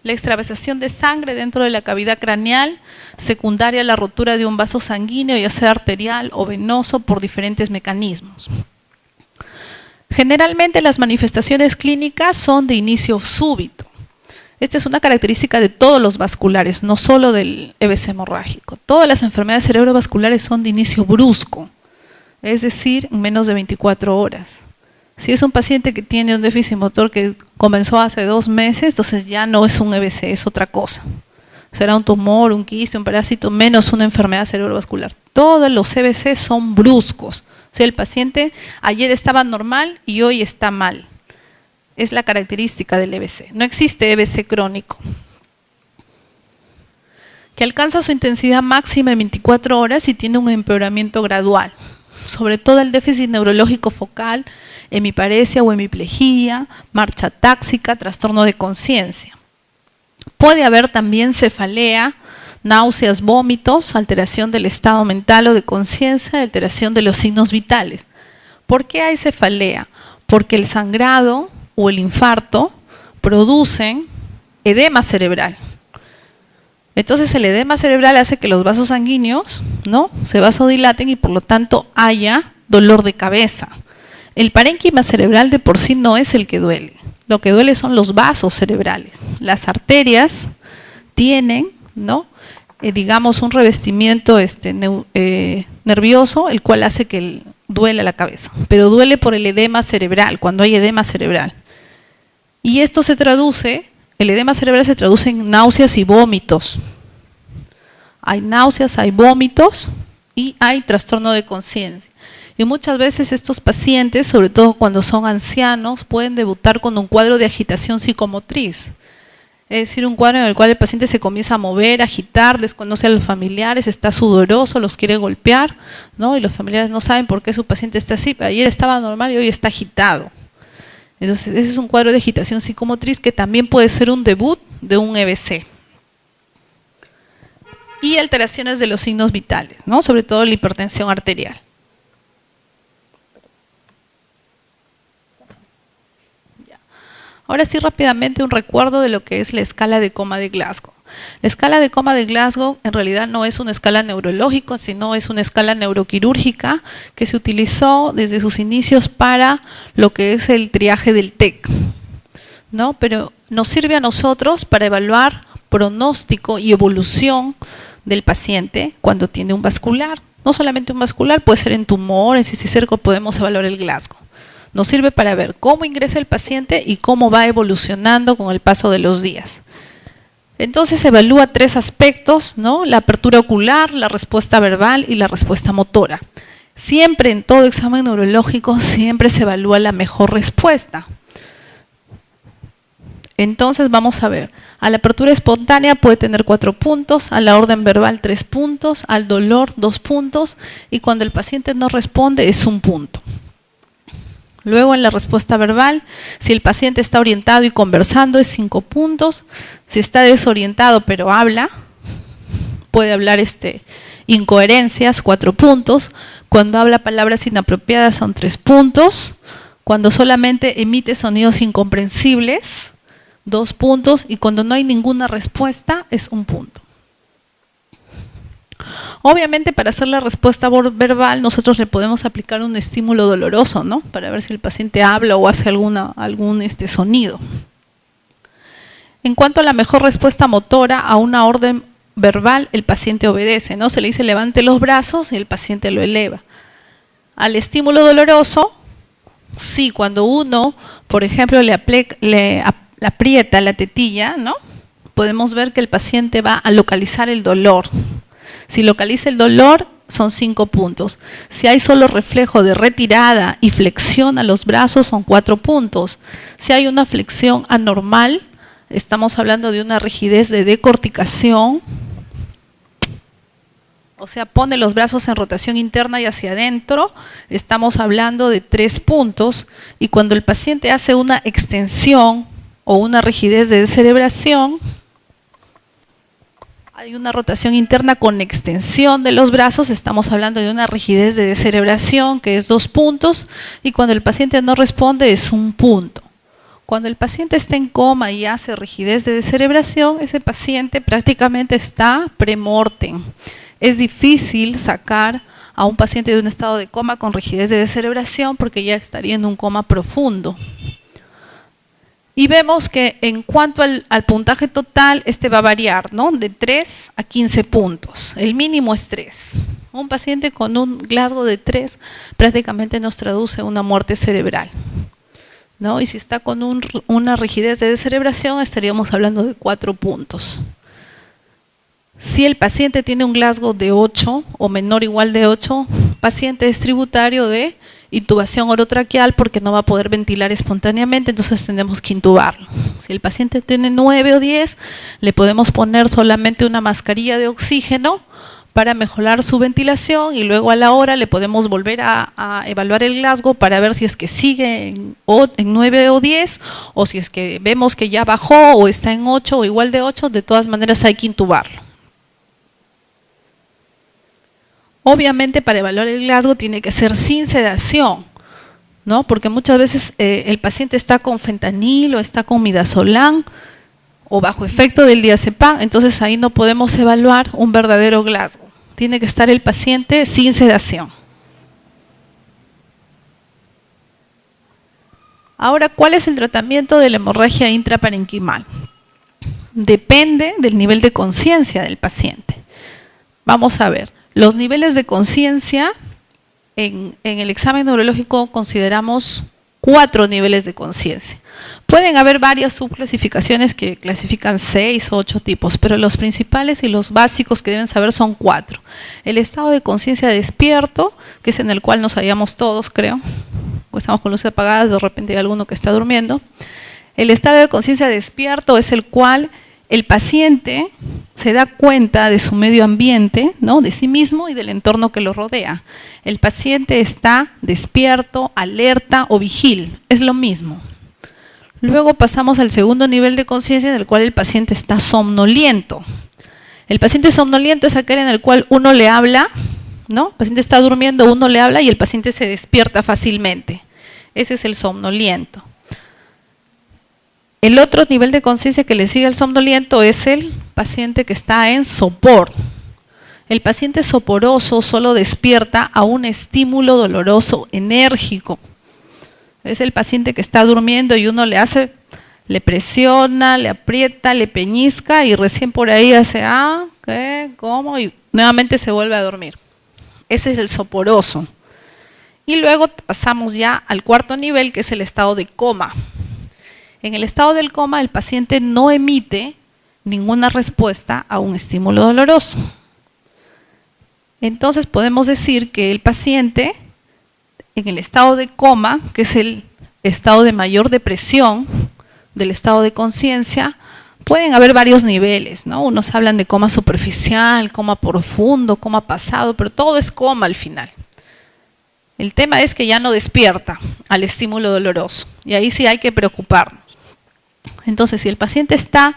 La extravasación de sangre dentro de la cavidad craneal, secundaria a la rotura de un vaso sanguíneo, ya sea arterial o venoso, por diferentes mecanismos. Generalmente las manifestaciones clínicas son de inicio súbito. Esta es una característica de todos los vasculares, no solo del EBC hemorrágico. Todas las enfermedades cerebrovasculares son de inicio brusco, es decir, en menos de 24 horas. Si es un paciente que tiene un déficit motor que comenzó hace 2 meses, entonces ya no es un EBC, es otra cosa. Será un tumor, un quiste, un parásito, menos una enfermedad cerebrovascular. Todos los EBC son bruscos. O sea, el paciente ayer estaba normal y hoy está mal. Es la característica del EBC. No existe EBC crónico, que alcanza su intensidad máxima en 24 horas y tiene un empeoramiento gradual. Sobre todo el déficit neurológico focal, hemiparesia o hemiplegia, marcha táxica, trastorno de conciencia. Puede haber también cefalea, náuseas, vómitos, alteración del estado mental o de conciencia, alteración de los signos vitales. ¿Por qué hay cefalea? Porque el sangrado o el infarto producen edema cerebral. Entonces el edema cerebral hace que los vasos sanguíneos, ¿no?, se vasodilaten y por lo tanto haya dolor de cabeza. El parénquima cerebral de por sí no es el que duele. Lo que duele son los vasos cerebrales. Las arterias tienen, ¿no?, digamos un revestimiento nervioso, el cual hace que duele la cabeza. Pero duele por el edema cerebral, cuando hay edema cerebral. Y esto se traduce, el edema cerebral se traduce en náuseas y vómitos. Hay náuseas, hay vómitos y hay trastorno de conciencia. Y muchas veces estos pacientes, sobre todo cuando son ancianos, pueden debutar con un cuadro de agitación psicomotriz. Es decir, un cuadro en el cual el paciente se comienza a mover, a agitar, desconoce a los familiares, está sudoroso, los quiere golpear, ¿no? Y los familiares no saben por qué su paciente está así. Ayer estaba normal y hoy está agitado. Entonces, ese es un cuadro de agitación psicomotriz que también puede ser un debut de un EBC. Y alteraciones de los signos vitales, ¿no?, sobre todo la hipertensión arterial. Ahora sí, rápidamente un recuerdo de lo que es la escala de coma de Glasgow. La escala de coma de Glasgow en realidad no es una escala neurológica, sino es una escala neuroquirúrgica que se utilizó desde sus inicios para lo que es el triaje del TEC, ¿no? Pero nos sirve a nosotros para evaluar pronóstico y evolución del paciente cuando tiene un vascular. No solamente un vascular, puede ser en tumor, en cisticerco, podemos evaluar el Glasgow. Nos sirve para ver cómo ingresa el paciente y cómo va evolucionando con el paso de los días. Entonces se evalúa 3 aspectos, ¿no?, la apertura ocular, la respuesta verbal y la respuesta motora. Siempre en todo examen neurológico, siempre se evalúa la mejor respuesta. Entonces vamos a ver, a la apertura espontánea puede tener 4 puntos, a la orden verbal 3 puntos, al dolor 2 puntos y cuando el paciente no responde es 1 punto. Luego en la respuesta verbal, si el paciente está orientado y conversando es 5 puntos, si está desorientado pero habla, puede hablar Incoherencias, 4 puntos. Cuando habla palabras inapropiadas son 3 puntos. Cuando solamente emite sonidos incomprensibles, 2 puntos. Y cuando no hay ninguna respuesta, es 1 punto. Obviamente, para hacer la respuesta verbal, nosotros le podemos aplicar un estímulo doloroso, ¿no? Para ver si el paciente habla o hace algún sonido. En cuanto a la mejor respuesta motora a una orden verbal, el paciente obedece, ¿no? Se le dice levante los brazos y el paciente lo eleva. Al estímulo doloroso, sí, cuando uno, por ejemplo, le aprieta la tetilla, ¿no? Podemos ver que el paciente va a localizar el dolor. Si localiza el dolor, son 5 puntos. Si hay solo reflejo de retirada y flexión a los brazos, son 4 puntos. Si hay una flexión anormal, estamos hablando de una rigidez de decorticación, o sea, pone los brazos en rotación interna y hacia adentro, estamos hablando de 3 puntos. Y cuando el paciente hace una extensión o una rigidez de descerebración, hay una rotación interna con extensión de los brazos, estamos hablando de una rigidez de descerebración que es 2 puntos, y cuando el paciente no responde es 1 punto. Cuando el paciente está en coma y hace rigidez de descerebración, ese paciente prácticamente está premortem. Es difícil sacar a un paciente de un estado de coma con rigidez de descerebración porque ya estaría en un coma profundo. Y vemos que en cuanto al puntaje total, este va a variar, ¿no? De 3 a 15 puntos. El mínimo es 3. Un paciente con un Glasgow de 3 prácticamente nos traduce una muerte cerebral, ¿no? Y si está con una rigidez de descerebración, estaríamos hablando de 4 puntos. Si el paciente tiene un Glasgow de 8 o menor o igual de 8, paciente es tributario de intubación orotraqueal porque no va a poder ventilar espontáneamente, entonces tenemos que intubarlo. Si el paciente tiene 9 o 10, le podemos poner solamente una mascarilla de oxígeno para mejorar su ventilación y luego a la hora le podemos volver a evaluar el Glasgow para ver si es que sigue en 9 o 10 o si es que vemos que ya bajó o está en 8 o igual de 8, de todas maneras hay que intubarlo. Obviamente para evaluar el Glasgow tiene que ser sin sedación, ¿no? Porque muchas veces el paciente está con fentanil o está con midazolam o bajo efecto del diazepam, entonces ahí no podemos evaluar un verdadero Glasgow. Tiene que estar el paciente sin sedación. Ahora, ¿cuál es el tratamiento de la hemorragia intraparenquimal? Depende del nivel de conciencia del paciente. Vamos a ver. Los niveles de conciencia, en el examen neurológico consideramos 4 niveles de conciencia. Pueden haber varias subclasificaciones que clasifican 6 o 8 tipos, pero los principales y los básicos que deben saber son 4. El estado de conciencia despierto, que es en el cual nos hallamos todos, creo. Estamos con luces apagadas, de repente hay alguno que está durmiendo. El estado de conciencia despierto es el cual el paciente se da cuenta de su medio ambiente, ¿no? De sí mismo y del entorno que lo rodea. El paciente está despierto, alerta o vigil, es lo mismo. Luego pasamos al segundo nivel de conciencia en el cual el paciente está somnoliento. El paciente somnoliento es aquel en el cual uno le habla, ¿no? El paciente está durmiendo, uno le habla y el paciente se despierta fácilmente. Ese es el somnoliento. El otro nivel de conciencia que le sigue al somnoliento es el paciente que está en sopor. El paciente soporoso solo despierta a un estímulo doloroso enérgico. Es el paciente que está durmiendo y uno le presiona, le aprieta, le peñizca y recién por ahí hace, ¿qué? ¿Cómo? Y nuevamente se vuelve a dormir. Ese es el soporoso. Y luego pasamos ya al cuarto nivel, que es el estado de coma. En el estado del coma, el paciente no emite ninguna respuesta a un estímulo doloroso. Entonces podemos decir que el paciente, en el estado de coma, que es el estado de mayor depresión del estado de conciencia, pueden haber varios niveles, ¿no? Unos hablan de coma superficial, coma profundo, coma pasado, pero todo es coma al final. El tema es que ya no despierta al estímulo doloroso y ahí sí hay que preocuparnos. Entonces, si el paciente está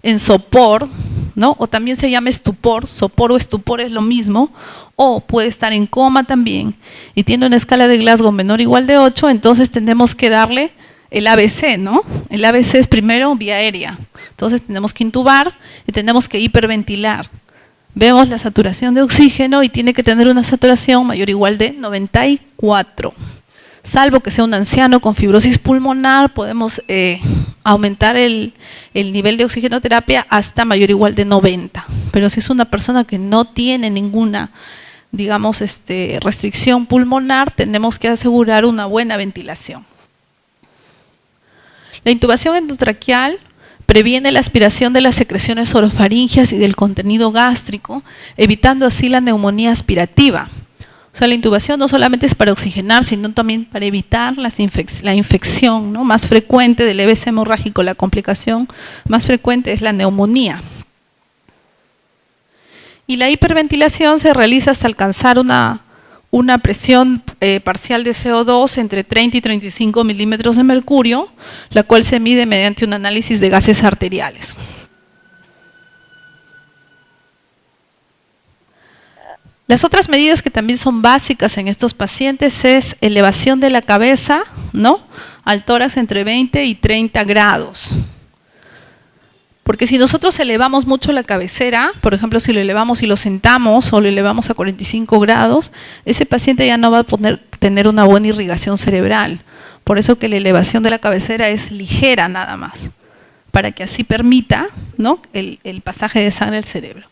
en sopor, ¿no? O también se llama estupor, sopor o estupor es lo mismo, o puede estar en coma también, y tiene una escala de Glasgow menor o igual de 8, entonces tenemos que darle el ABC, ¿no? El ABC es primero vía aérea, entonces tenemos que intubar y tenemos que hiperventilar. Vemos la saturación de oxígeno y tiene que tener una saturación mayor o igual de 94. Salvo que sea un anciano con fibrosis pulmonar, podemos aumentar el nivel de oxigenoterapia hasta mayor o igual de 90. Pero si es una persona que no tiene ninguna, digamos, restricción pulmonar, tenemos que asegurar una buena ventilación. La intubación endotraqueal previene la aspiración de las secreciones orofaringeas y del contenido gástrico, evitando así la neumonía aspirativa. O sea, la intubación no solamente es para oxigenar, sino también para evitar la infección, ¿no? Más frecuente del EBC hemorrágico, la complicación más frecuente es la neumonía. Y la hiperventilación se realiza hasta alcanzar una presión parcial de CO2 entre 30 y 35 milímetros de mercurio, la cual se mide mediante un análisis de gases arteriales. Las otras medidas que también son básicas en estos pacientes es elevación de la cabeza, ¿no?, al tórax entre 20 y 30 grados. Porque si nosotros elevamos mucho la cabecera, por ejemplo, si lo elevamos y lo sentamos o lo elevamos a 45 grados, ese paciente ya no va a tener una buena irrigación cerebral. Por eso que la elevación de la cabecera es ligera nada más, para que así permita, ¿no?, el pasaje de sangre al cerebro.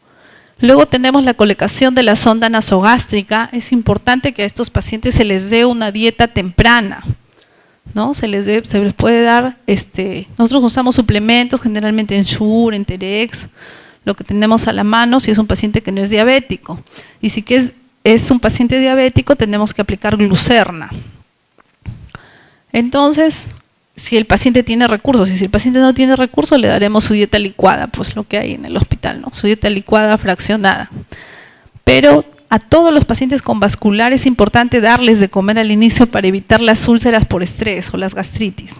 Luego tenemos la colocación de la sonda nasogástrica. Es importante que a estos pacientes se les dé una dieta temprana, ¿no? Se les puede dar, nosotros usamos suplementos generalmente Ensure, Enterex, lo que tenemos a la mano si es un paciente que no es diabético. Y si es un paciente diabético, tenemos que aplicar glucerna. Entonces, si el paciente tiene recursos, y si el paciente no tiene recursos, le daremos su dieta licuada, pues lo que hay en el hospital, ¿no? Su dieta licuada fraccionada. Pero a todos los pacientes con vascular es importante darles de comer al inicio para evitar las úlceras por estrés o las gastritis.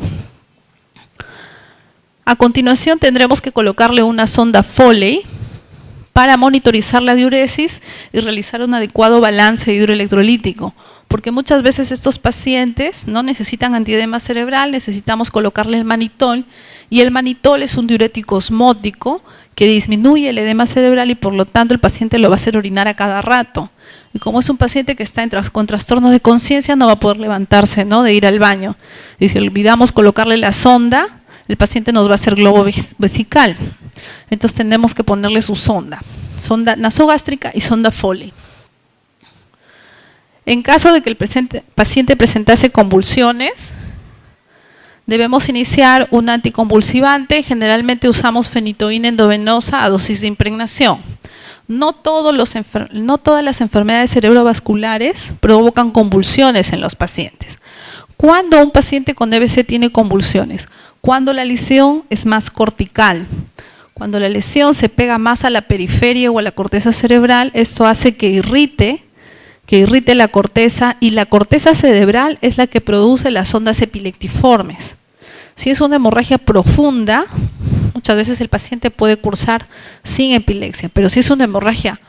A continuación tendremos que colocarle una sonda Foley para monitorizar la diuresis y realizar un adecuado balance hidroelectrolítico, porque muchas veces estos pacientes no necesitan antiedema cerebral, necesitamos colocarle el manitol, y el manitol es un diurético osmótico que disminuye el edema cerebral y por lo tanto el paciente lo va a hacer orinar a cada rato. Y como es un paciente que está con trastornos de conciencia, no va a poder levantarse, ¿no?, de ir al baño. Y si olvidamos colocarle la sonda, el paciente nos va a hacer globo vesical. Entonces tenemos que ponerle su sonda nasogástrica y sonda Foley. En caso de que el paciente presentase convulsiones, debemos iniciar un anticonvulsivante. Generalmente usamos fenitoína endovenosa a dosis de impregnación. No todas las enfermedades cerebrovasculares provocan convulsiones en los pacientes. ¿Cuándo un paciente con EBC tiene convulsiones? Cuando la lesión es más cortical. Cuando la lesión se pega más a la periferia o a la corteza cerebral, esto hace que irrite la corteza, y la corteza cerebral es la que produce las ondas epileptiformes. Si es una hemorragia profunda, muchas veces el paciente puede cursar sin epilepsia, pero si es una hemorragia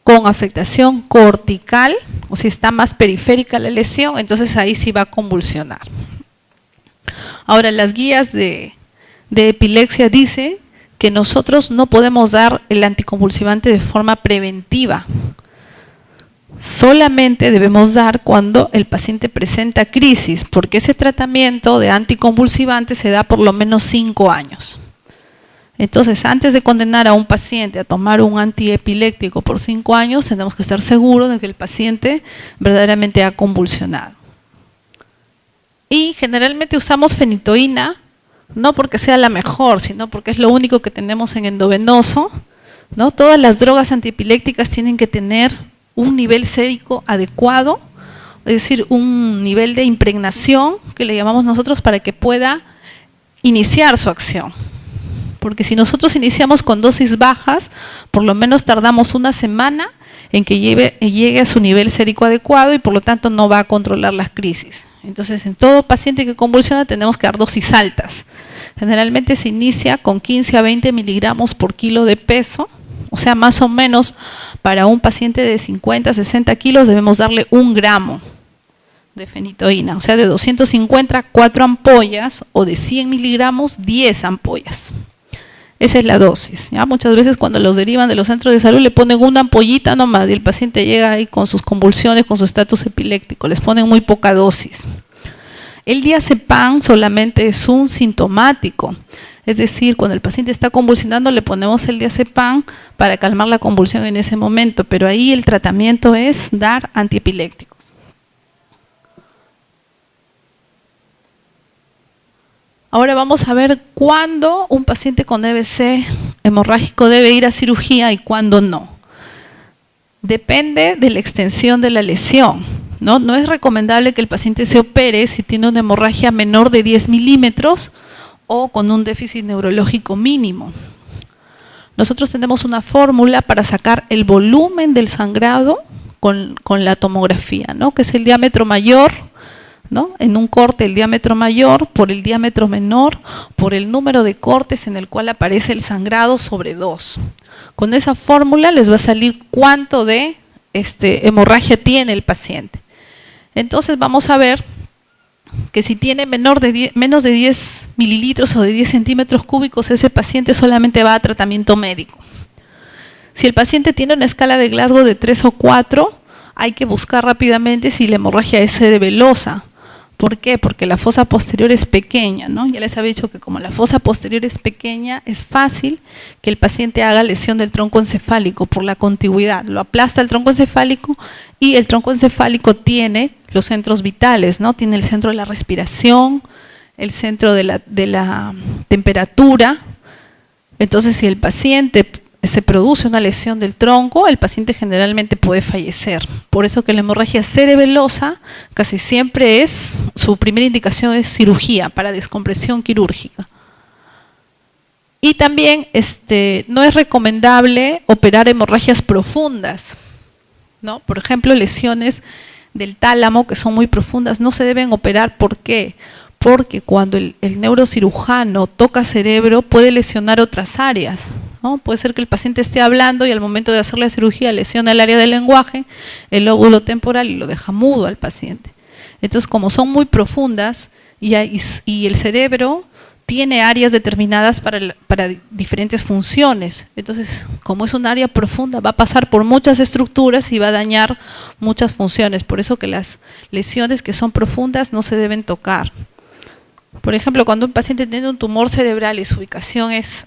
con afectación cortical, o si está más periférica la lesión, entonces ahí sí va a convulsionar. Ahora, las guías de epilepsia dicen que nosotros no podemos dar el anticonvulsivante de forma preventiva. Solamente debemos dar cuando el paciente presenta crisis, porque ese tratamiento de anticonvulsivante se da por lo menos 5 años. Entonces, antes de condenar a un paciente a tomar un antiepiléptico por 5 años, tenemos que estar seguros de que el paciente verdaderamente ha convulsionado. Y generalmente usamos fenitoína, no porque sea la mejor, sino porque es lo único que tenemos en endovenoso, ¿no? Todas las drogas antiepilépticas tienen que tener un nivel sérico adecuado, es decir, un nivel de impregnación que le llamamos nosotros para que pueda iniciar su acción. Porque si nosotros iniciamos con dosis bajas, por lo menos tardamos una semana en que llegue a su nivel sérico adecuado y por lo tanto no va a controlar las crisis. Entonces, en todo paciente que convulsiona tenemos que dar dosis altas. Generalmente se inicia con 15 a 20 miligramos por kilo de peso, o sea, más o menos para un paciente de 50 a 60 kilos debemos darle 1 gramo de fenitoína, o sea, de 250, 4 ampollas, o de 100 miligramos, 10 ampollas. Esa es la dosis, ¿ya? Muchas veces cuando los derivan de los centros de salud le ponen una ampollita nomás y el paciente llega ahí con sus convulsiones, con su estatus epiléptico, les ponen muy poca dosis. El diazepam solamente es un sintomático, es decir, cuando el paciente está convulsionando le ponemos el diazepam para calmar la convulsión en ese momento, pero ahí el tratamiento es dar antiepilépticos. Ahora vamos a ver cuándo un paciente con EBC hemorrágico debe ir a cirugía y cuándo no. Depende de la extensión de la lesión, ¿no? No es recomendable que el paciente se opere si tiene una hemorragia menor de 10 milímetros o con un déficit neurológico mínimo. Nosotros tenemos una fórmula para sacar el volumen del sangrado con la tomografía, ¿no? Que es el diámetro mayor, ¿no? En un corte el diámetro mayor por el diámetro menor por el número de cortes en el cual aparece el sangrado sobre 2. Con esa fórmula les va a salir cuánto de hemorragia tiene el paciente. Entonces vamos a ver que si tiene menos de 10 mililitros o de 10 centímetros cúbicos, ese paciente solamente va a tratamiento médico. Si el paciente tiene una escala de Glasgow de 3 o 4, hay que buscar rápidamente si la hemorragia es cerebelosa. ¿Por qué? Porque la fosa posterior es pequeña, ¿no? Ya les había dicho que como la fosa posterior es pequeña, es fácil que el paciente haga lesión del tronco encefálico por la contigüidad. Lo aplasta el tronco encefálico y el tronco encefálico tiene los centros vitales, ¿no? Tiene el centro de la respiración, el centro de la temperatura. Entonces, si el paciente se produce una lesión del tronco, el paciente generalmente puede fallecer. Por eso que la hemorragia cerebelosa casi siempre su primera indicación es cirugía para descompresión quirúrgica. Y también no es recomendable operar hemorragias profundas, ¿no? Por ejemplo, lesiones del tálamo que son muy profundas no se deben operar. ¿Por qué? Porque cuando el neurocirujano toca cerebro puede lesionar otras áreas, ¿no? Puede ser que el paciente esté hablando y al momento de hacer la cirugía lesiona el área del lenguaje, el lóbulo temporal y lo deja mudo al paciente. Entonces, como son muy profundas y el cerebro tiene áreas determinadas para diferentes funciones, entonces como es un área profunda va a pasar por muchas estructuras y va a dañar muchas funciones. Por eso que las lesiones que son profundas no se deben tocar. Por ejemplo, cuando un paciente tiene un tumor cerebral y su ubicación es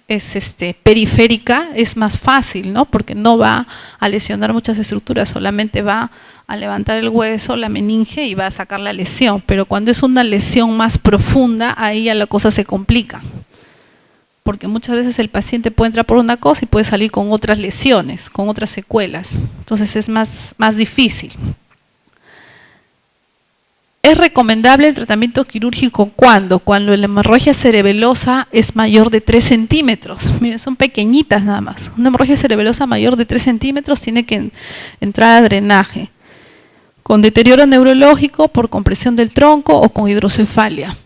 periférica, es más fácil, ¿no? Porque no va a lesionar muchas estructuras, solamente va a levantar el hueso, la meninge y va a sacar la lesión. Pero cuando es una lesión más profunda, ahí ya la cosa se complica. Porque muchas veces el paciente puede entrar por una cosa y puede salir con otras lesiones, con otras secuelas. Entonces es más difícil. ¿Es recomendable el tratamiento quirúrgico cuándo? Cuando la hemorragia cerebelosa es mayor de 3 centímetros. Miren, son pequeñitas nada más. Una hemorragia cerebelosa mayor de 3 centímetros tiene que entrar a drenaje. Con deterioro neurológico por compresión del tronco o con hidrocefalia.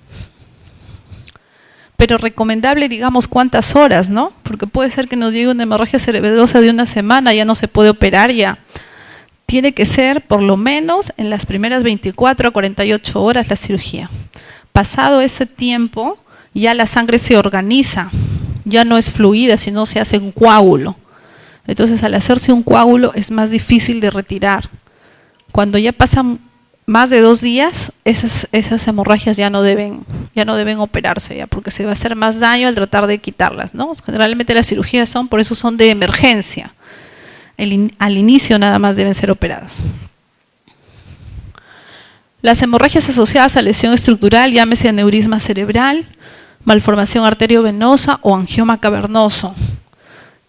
Pero recomendable, digamos, cuántas horas, ¿no? Porque puede ser que nos llegue una hemorragia cerebelosa de una semana, ya no se puede operar ya. Tiene que ser por lo menos en las primeras 24 a 48 horas la cirugía. Pasado ese tiempo, ya la sangre se organiza, ya no es fluida, sino se hace un coágulo. Entonces, al hacerse un coágulo es más difícil de retirar. Cuando ya pasan más de 2 días, esas hemorragias ya no deben operarse, ya, porque se va a hacer más daño al tratar de quitarlas, ¿no? Generalmente las cirugías por eso son de emergencia. Al inicio nada más deben ser operadas. Las hemorragias asociadas a lesión estructural, llámese aneurisma cerebral, malformación arteriovenosa o angioma cavernoso,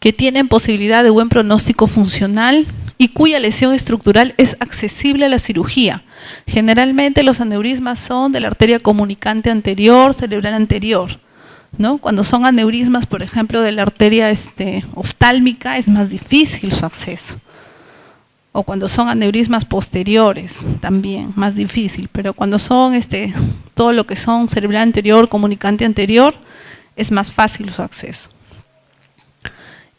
que tienen posibilidad de buen pronóstico funcional y cuya lesión estructural es accesible a la cirugía. Generalmente los aneurismas son de la arteria comunicante anterior, cerebral anterior, ¿no? Cuando son aneurismas, por ejemplo, de la arteria oftálmica, es más difícil su acceso. O cuando son aneurismas posteriores, también más difícil. Pero cuando son todo lo que son cerebral anterior, comunicante anterior, es más fácil su acceso.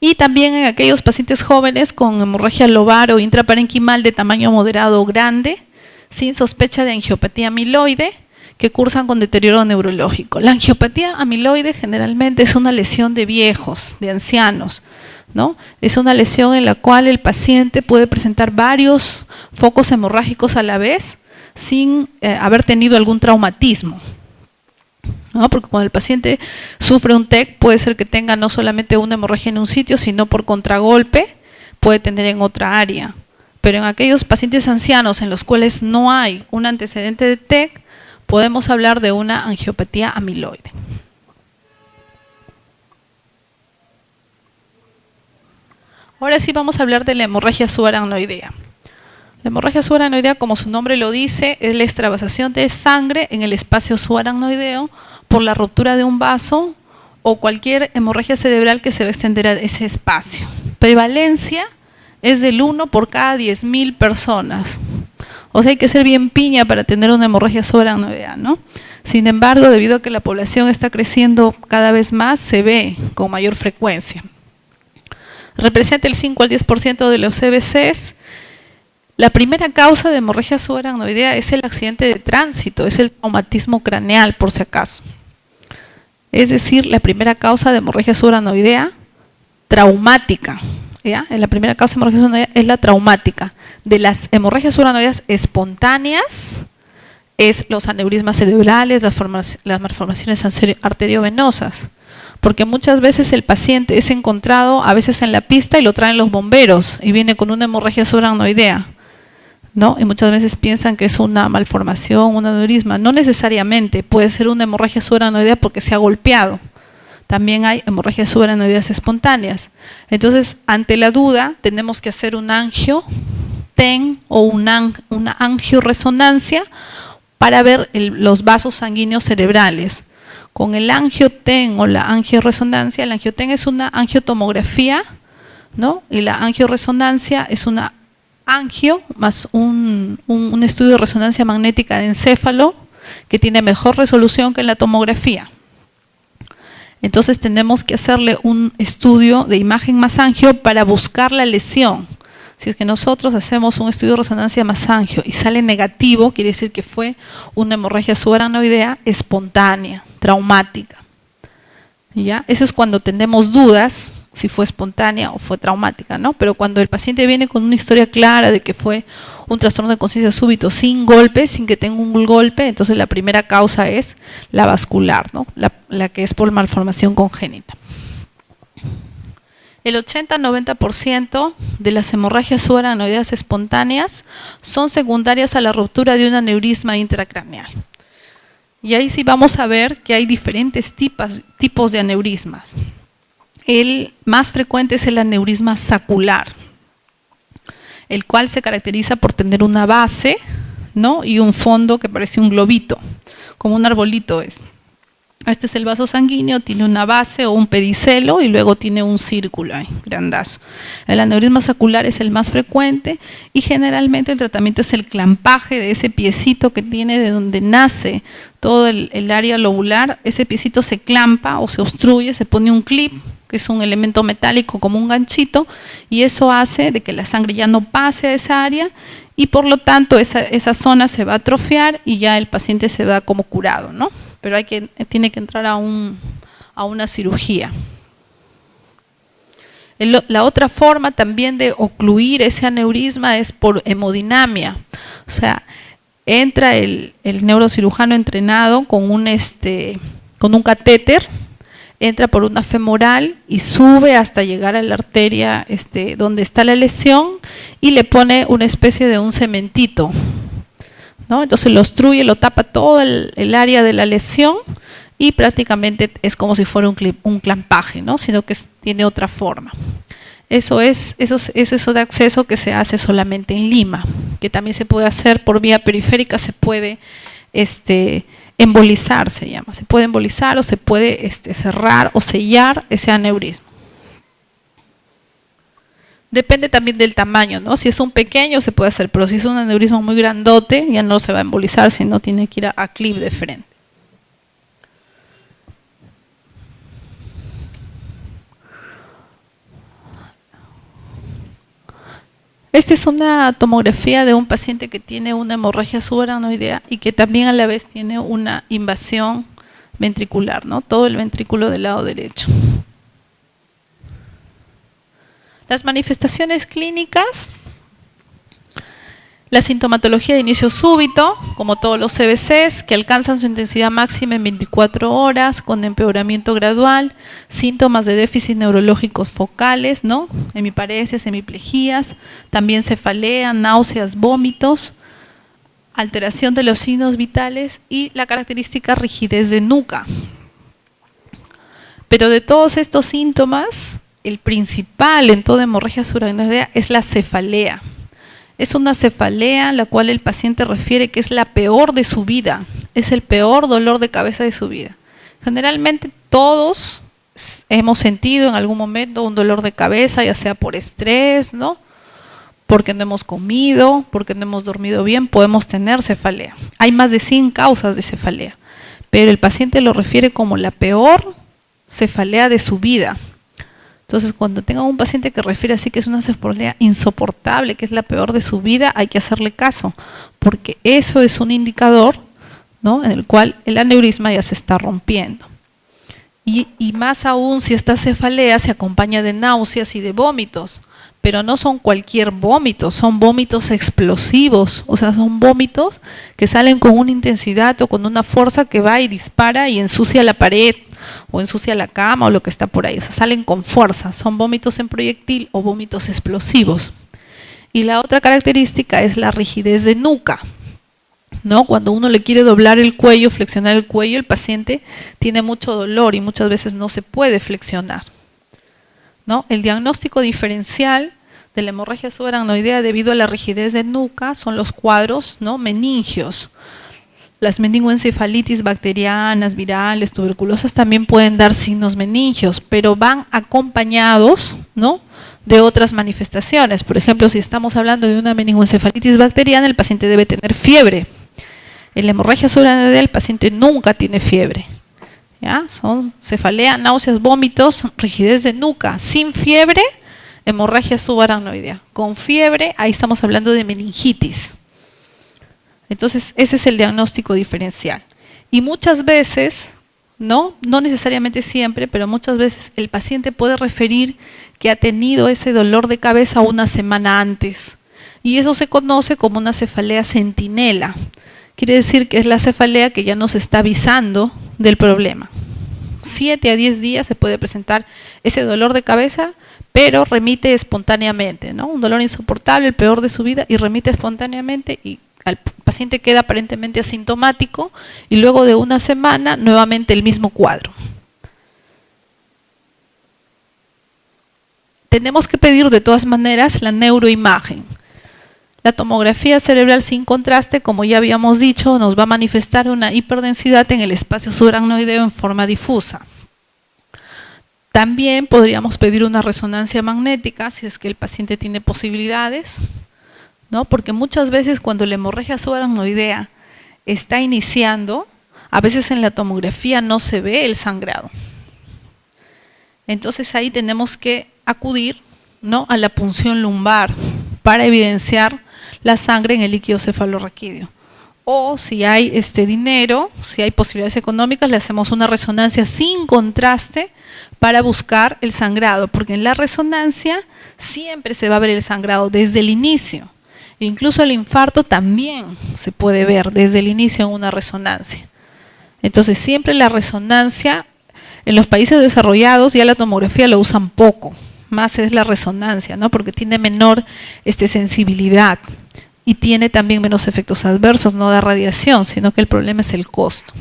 Y también en aquellos pacientes jóvenes con hemorragia lobar o intraparenquimal de tamaño moderado o grande, sin sospecha de angiopatía amiloide, que cursan con deterioro neurológico. La angiopatía amiloide generalmente es una lesión de viejos, de ancianos, ¿no? Es una lesión en la cual el paciente puede presentar varios focos hemorrágicos a la vez sin haber tenido algún traumatismo, ¿no? Porque cuando el paciente sufre un TEC puede ser que tenga no solamente una hemorragia en un sitio, sino por contragolpe puede tener en otra área. Pero en aquellos pacientes ancianos en los cuales no hay un antecedente de TEC, podemos hablar de una angiopatía amiloide. Ahora sí vamos a hablar de la hemorragia subaracnoidea. La hemorragia subaracnoidea, como su nombre lo dice, es la extravasación de sangre en el espacio subaracnoideo por la ruptura de un vaso o cualquier hemorragia cerebral que se va a extender a ese espacio. Prevalencia es del 1 por cada 10.000 personas. O sea, hay que ser bien piña para tener una hemorragia subaracnoidea, ¿no? Sin embargo, debido a que la población está creciendo cada vez más, se ve con mayor frecuencia. Representa el 5 al 10% de los CVCs. La primera causa de hemorragia subaracnoidea es el accidente de tránsito, es el traumatismo craneal, por si acaso. Es decir, la primera causa de hemorragia subaracnoidea traumática. ¿Ya? La primera causa de hemorragia subaracnoidea es la traumática. De las hemorragias subaracnoideas espontáneas, es los aneurismas cerebrales, las malformaciones arteriovenosas. Porque muchas veces el paciente es encontrado a veces en la pista y lo traen los bomberos y viene con una hemorragia subaracnoidea, ¿no? Y muchas veces piensan que es una malformación, un aneurisma. No necesariamente, puede ser una hemorragia subaracnoidea porque se ha golpeado. También hay hemorragias subaracnoideas espontáneas. Entonces, ante la duda, tenemos que hacer un angio-TEN o una angioresonancia para ver los vasos sanguíneos cerebrales. Con el angio-TEN o la angioresonancia, el angio-TEN es una angiotomografía, ¿no? Y la angioresonancia es una angio más un estudio de resonancia magnética de encéfalo que tiene mejor resolución que la tomografía. Entonces tenemos que hacerle un estudio de imagen más angio para buscar la lesión. Si es que nosotros hacemos un estudio de resonancia más angio y sale negativo, quiere decir que fue una hemorragia subaracnoidea espontánea, traumática. ¿Ya? Eso es cuando tenemos dudas si fue espontánea o fue traumática, ¿no? Pero cuando el paciente viene con una historia clara de que fue un trastorno de conciencia súbito sin golpe, sin que tenga un golpe, entonces la primera causa es la vascular, ¿no? La que es por malformación congénita. El 80-90% de las hemorragias subaracnoideas espontáneas son secundarias a la ruptura de un aneurisma intracraneal. Y ahí sí vamos a ver que hay diferentes tipos de aneurismas. El más frecuente es el aneurisma sacular, el cual se caracteriza por tener una base, ¿no? Y un fondo que parece un globito, como un arbolito es. Este es el vaso sanguíneo, tiene una base o un pedicelo y luego tiene un círculo ahí, grandazo. El aneurisma sacular es el más frecuente y generalmente el tratamiento es el clampaje de ese piecito que tiene de donde nace todo el área lobular. Ese piecito se clampa o se obstruye, se pone un clip, que es un elemento metálico como un ganchito, y eso hace de que la sangre ya no pase a esa área y por lo tanto esa zona se va a atrofiar y ya el paciente se va como curado, ¿no? Pero tiene que entrar a una cirugía. La otra forma también de ocluir ese aneurisma es por hemodinamia. O sea, entra el neurocirujano entrenado con un catéter, entra por una femoral y sube hasta llegar a la arteria donde está la lesión y le pone una especie de un cementito, ¿no? Entonces lo obstruye, lo tapa todo el área de la lesión y prácticamente es como si fuera un clampaje, ¿no? Sino que tiene otra forma. Eso es eso de acceso que se hace solamente en Lima, que también se puede hacer por vía periférica, se puede embolizar, se llama. Se puede embolizar o se puede cerrar o sellar ese aneurisma. Depende también del tamaño, ¿no? Si es un pequeño se puede hacer, pero si es un aneurisma muy grandote ya no se va a embolizar, sino tiene que ir a clip de frente. Esta es una tomografía de un paciente que tiene una hemorragia subaracnoidea y que también a la vez tiene una invasión ventricular, ¿no? Todo el ventrículo del lado derecho. Las manifestaciones clínicas, la sintomatología de inicio súbito, como todos los CVCs, que alcanzan su intensidad máxima en 24 horas, con empeoramiento gradual, síntomas de déficit neurológicos focales, ¿no? Hemiparesias, hemiplejías, también cefalea, náuseas, vómitos, alteración de los signos vitales y la característica rigidez de nuca. Pero de todos estos síntomas, el principal en toda hemorragia subaracnoidea es la cefalea. Es una cefalea la cual el paciente refiere que es la peor de su vida, es el peor dolor de cabeza de su vida. Generalmente todos hemos sentido en algún momento un dolor de cabeza, ya sea por estrés, ¿no? Porque no hemos comido, porque no hemos dormido bien, podemos tener cefalea. Hay más de 100 causas de cefalea, pero el paciente lo refiere como la peor cefalea de su vida. Entonces, cuando tenga un paciente que refiere así que es una cefalea insoportable, que es la peor de su vida, hay que hacerle caso, porque eso es un indicador, ¿no?, en el cual el aneurisma ya se está rompiendo. Y más aún si esta cefalea se acompaña de náuseas y de vómitos, pero no son cualquier vómito, son vómitos explosivos, o sea, son vómitos que salen con una intensidad o con una fuerza que va y dispara y ensucia la pared, o ensucia la cama o lo que está por ahí, o sea, salen con fuerza, son vómitos en proyectil o vómitos explosivos. Y la otra característica es la rigidez de nuca, ¿no? Cuando uno le quiere doblar el cuello, flexionar el cuello, el paciente tiene mucho dolor y muchas veces no se puede flexionar, ¿no? El diagnóstico diferencial de la hemorragia subaracnoidea debido a la rigidez de nuca son los cuadros, ¿no?, meningios. Las meningoencefalitis bacterianas, virales, tuberculosas también pueden dar signos meningios, pero van acompañados, ¿no?, de otras manifestaciones. Por ejemplo, si estamos hablando de una meningoencefalitis bacteriana, el paciente debe tener fiebre. En la hemorragia subaracnoidea el paciente nunca tiene fiebre, ¿ya? Son cefalea, náuseas, vómitos, rigidez de nuca. Sin fiebre, hemorragia subaracnoidea. Con fiebre, ahí estamos hablando de meningitis. Entonces, ese es el diagnóstico diferencial. Y muchas veces, no necesariamente siempre, pero muchas veces el paciente puede referir que ha tenido ese dolor de cabeza una semana antes. Y eso se conoce como una cefalea centinela. Quiere decir que es la cefalea que ya nos está avisando del problema. 7 a 10 días se puede presentar ese dolor de cabeza, pero remite espontáneamente, ¿no? Un dolor insoportable, el peor de su vida, y remite espontáneamente y el paciente queda aparentemente asintomático y luego de una semana nuevamente el mismo cuadro. Tenemos que pedir de todas maneras la neuroimagen. La tomografía cerebral sin contraste, como ya habíamos dicho, nos va a manifestar una hiperdensidad en el espacio subaracnoideo en forma difusa. También podríamos pedir una resonancia magnética si es que el paciente tiene posibilidades, ¿no? Porque muchas veces cuando la hemorragia subaracnoidea está iniciando, a veces en la tomografía no se ve el sangrado. Entonces ahí tenemos que acudir, ¿no?, a la punción lumbar para evidenciar la sangre en el líquido cefalorraquídeo. O si hay dinero, si hay posibilidades económicas, le hacemos una resonancia sin contraste para buscar el sangrado, porque en la resonancia siempre se va a ver el sangrado desde el inicio. Incluso el infarto también se puede ver desde el inicio en una resonancia. Entonces siempre la resonancia, en los países desarrollados ya la tomografía lo usan poco, más es la resonancia, ¿no?, porque tiene menor sensibilidad y tiene también menos efectos adversos, no da radiación, sino que el problema es el costo.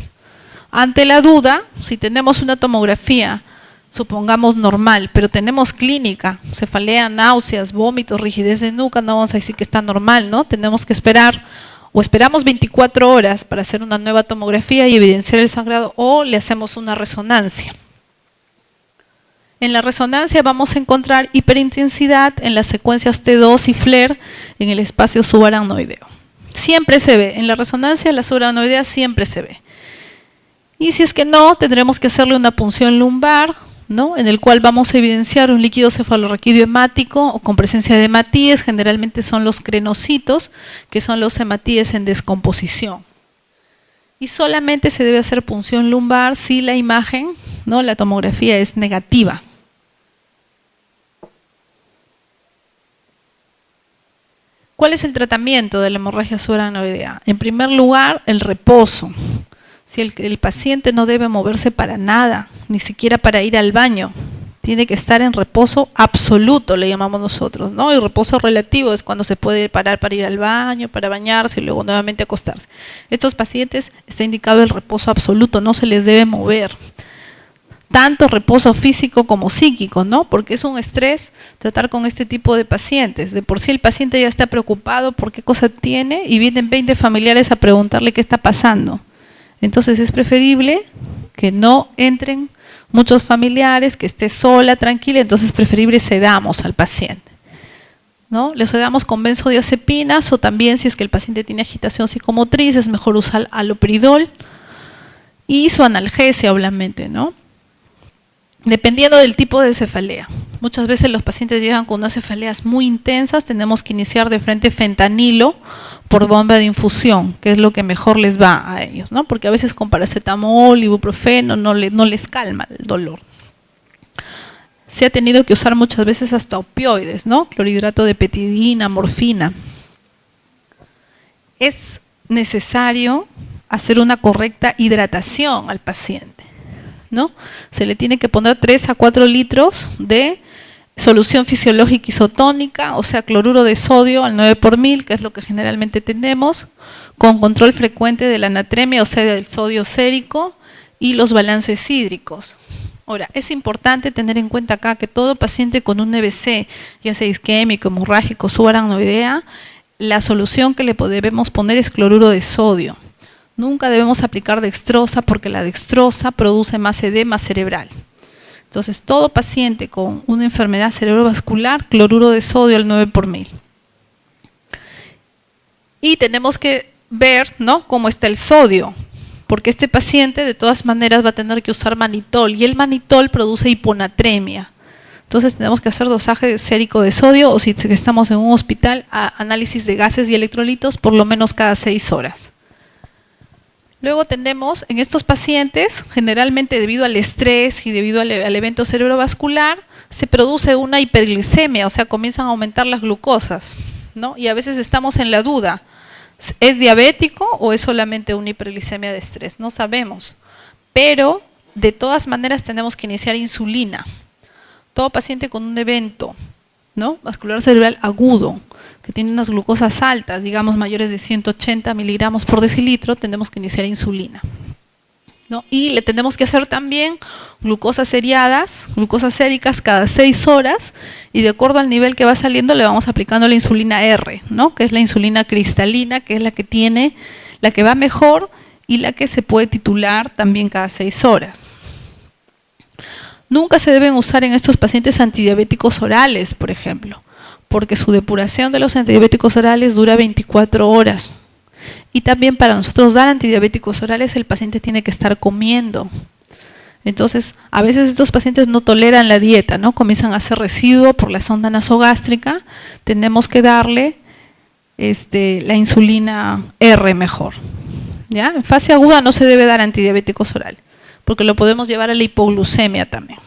Ante la duda, si tenemos una tomografía, supongamos normal, pero tenemos clínica, cefalea, náuseas, vómitos, rigidez de nuca, no vamos a decir que está normal, ¿no? Tenemos que esperar, o esperamos 24 horas para hacer una nueva tomografía y evidenciar el sangrado, o le hacemos una resonancia. En la resonancia vamos a encontrar hiperintensidad en las secuencias T2 y FLAIR en el espacio subaracnoideo. Siempre se ve, en la resonancia la subaracnoidea siempre se ve. Y si es que no, tendremos que hacerle una punción lumbar, ¿no? En el cual vamos a evidenciar un líquido cefalorraquídeo hemático o con presencia de hematíes, generalmente son los crenocitos, que son los hematíes en descomposición. Y solamente se debe hacer punción lumbar si la imagen, ¿no?, la tomografía es negativa. ¿Cuál es el tratamiento de la hemorragia subaracnoidea? En primer lugar, el reposo. Si el paciente no debe moverse para nada, ni siquiera para ir al baño, tiene que estar en reposo absoluto, le llamamos nosotros, ¿no? Y reposo relativo es cuando se puede parar para ir al baño, para bañarse y luego nuevamente acostarse. Estos pacientes está indicado el reposo absoluto, no se les debe mover. Tanto reposo físico como psíquico, ¿no? Porque es un estrés tratar con este tipo de pacientes. De por sí el paciente ya está preocupado por qué cosa tiene y vienen 20 familiares a preguntarle qué está pasando. Entonces es preferible que no entren muchos familiares, que esté sola, tranquila, entonces es preferible sedamos al paciente, ¿no? Le sedamos con benzodiazepinas o también si es que el paciente tiene agitación psicomotriz, es mejor usar haloperidol y su analgesia, obviamente, ¿no? Dependiendo del tipo de cefalea. Muchas veces los pacientes llegan con unas cefaleas muy intensas, tenemos que iniciar de frente fentanilo por bomba de infusión, que es lo que mejor les va a ellos, ¿no? Porque a veces con paracetamol, ibuprofeno no les calma el dolor. Se ha tenido que usar muchas veces hasta opioides, ¿no? Clorhidrato de petidina, morfina. Es necesario hacer una correcta hidratación al paciente, ¿no? Se le tiene que poner 3 a 4 litros de solución fisiológica isotónica, o sea, cloruro de sodio al 9 por mil, que es lo que generalmente tenemos, con control frecuente de la natremia, o sea, del sodio sérico y los balances hídricos. Ahora, es importante tener en cuenta acá que todo paciente con un EBC, ya sea isquémico, hemorrágico, subaracnoidea, la solución que le debemos poner es cloruro de sodio. Nunca debemos aplicar dextrosa porque la dextrosa produce más edema cerebral. Entonces, todo paciente con una enfermedad cerebrovascular, cloruro de sodio al 9 por mil. Y tenemos que ver, ¿no?, cómo está el sodio, porque este paciente de todas maneras va a tener que usar manitol y el manitol produce hiponatremia. Entonces tenemos que hacer dosaje sérico de sodio o si estamos en un hospital, análisis de gases y electrolitos por lo menos cada 6 horas. Luego tenemos en estos pacientes, generalmente debido al estrés y debido al evento cerebrovascular, se produce una hiperglicemia, o sea, comienzan a aumentar las glucosas, ¿no? Y a veces estamos en la duda, ¿es diabético o es solamente una hiperglicemia de estrés? No sabemos, pero de todas maneras tenemos que iniciar insulina. Todo paciente con un evento, ¿no?, vascular cerebral agudo, que tiene unas glucosas altas, digamos mayores de 180 miligramos por decilitro, tenemos que iniciar insulina, ¿no? Y le tenemos que hacer también glucosas seriadas, glucosas séricas cada 6 horas, y de acuerdo al nivel que va saliendo le vamos aplicando la insulina R, ¿no?, que es la insulina cristalina, que es la que va mejor y la que se puede titular también cada 6 horas. Nunca se deben usar en estos pacientes antidiabéticos orales, por ejemplo, porque su depuración de los antidiabéticos orales dura 24 horas. Y también para nosotros dar antidiabéticos orales el paciente tiene que estar comiendo. Entonces, a veces estos pacientes no toleran la dieta, ¿no? Comienzan a hacer residuo por la sonda nasogástrica, tenemos que darle la insulina R mejor, ¿ya? En fase aguda no se debe dar antidiabéticos orales, porque lo podemos llevar a la hipoglucemia también.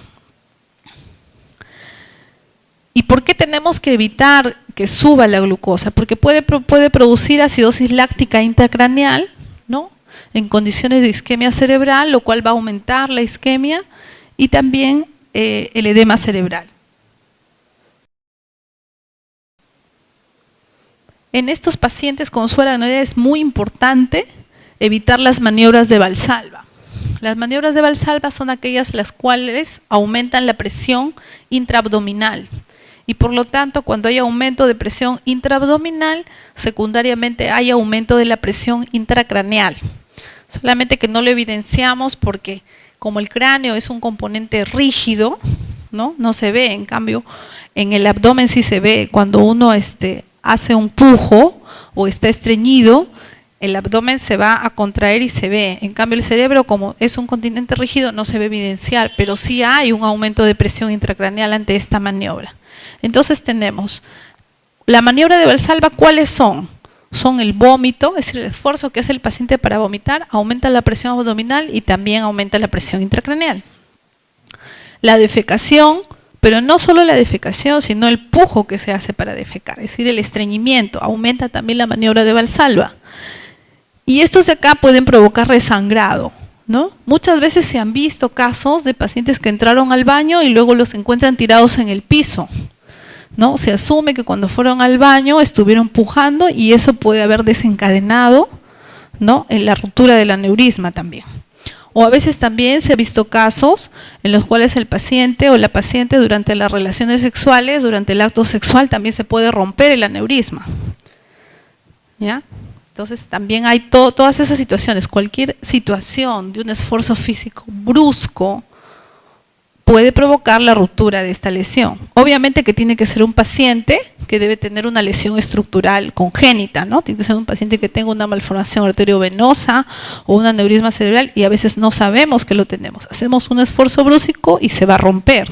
¿Y por qué tenemos que evitar que suba la glucosa? Porque puede producir acidosis láctica intracraneal, ¿no?, en condiciones de isquemia cerebral, lo cual va a aumentar la isquemia y también el edema cerebral. En estos pacientes con subaracnoidea es muy importante evitar las maniobras de Valsalva. Las maniobras de Valsalva son aquellas las cuales aumentan la presión intraabdominal. Y por lo tanto, cuando hay aumento de presión intraabdominal, secundariamente hay aumento de la presión intracraneal. Solamente que no lo evidenciamos porque como el cráneo es un componente rígido, no se ve, en cambio en el abdomen sí se ve. Cuando uno hace un pujo o está estreñido, el abdomen se va a contraer y se ve. En cambio, el cerebro, como es un continente rígido, no se ve evidenciar, pero sí hay un aumento de presión intracraneal ante esta maniobra. Entonces tenemos la maniobra de Valsalva. ¿Cuáles son? Son el vómito, es decir, el esfuerzo que hace el paciente para vomitar, aumenta la presión abdominal y también aumenta la presión intracraneal. La defecación, pero no solo la defecación, sino el pujo que se hace para defecar, es decir, el estreñimiento, aumenta también la maniobra de Valsalva. Y estos de acá pueden provocar resangrado, ¿no? Muchas veces se han visto casos de pacientes que entraron al baño y luego los encuentran tirados en el piso, ¿no? Se asume que cuando fueron al baño estuvieron pujando y eso puede haber desencadenado, ¿no?, en la ruptura del aneurisma también. O a veces también se ha visto casos en los cuales el paciente o la paciente durante las relaciones sexuales, durante el acto sexual, también se puede romper el aneurisma, ¿ya? Entonces también hay todas esas situaciones. Cualquier situación de un esfuerzo físico brusco puede provocar la ruptura de esta lesión. Obviamente que tiene que ser un paciente que debe tener una lesión estructural congénita, ¿no? Tiene que ser un paciente que tenga una malformación arteriovenosa o un aneurisma cerebral y a veces no sabemos que lo tenemos. Hacemos un esfuerzo brusco y se va a romper.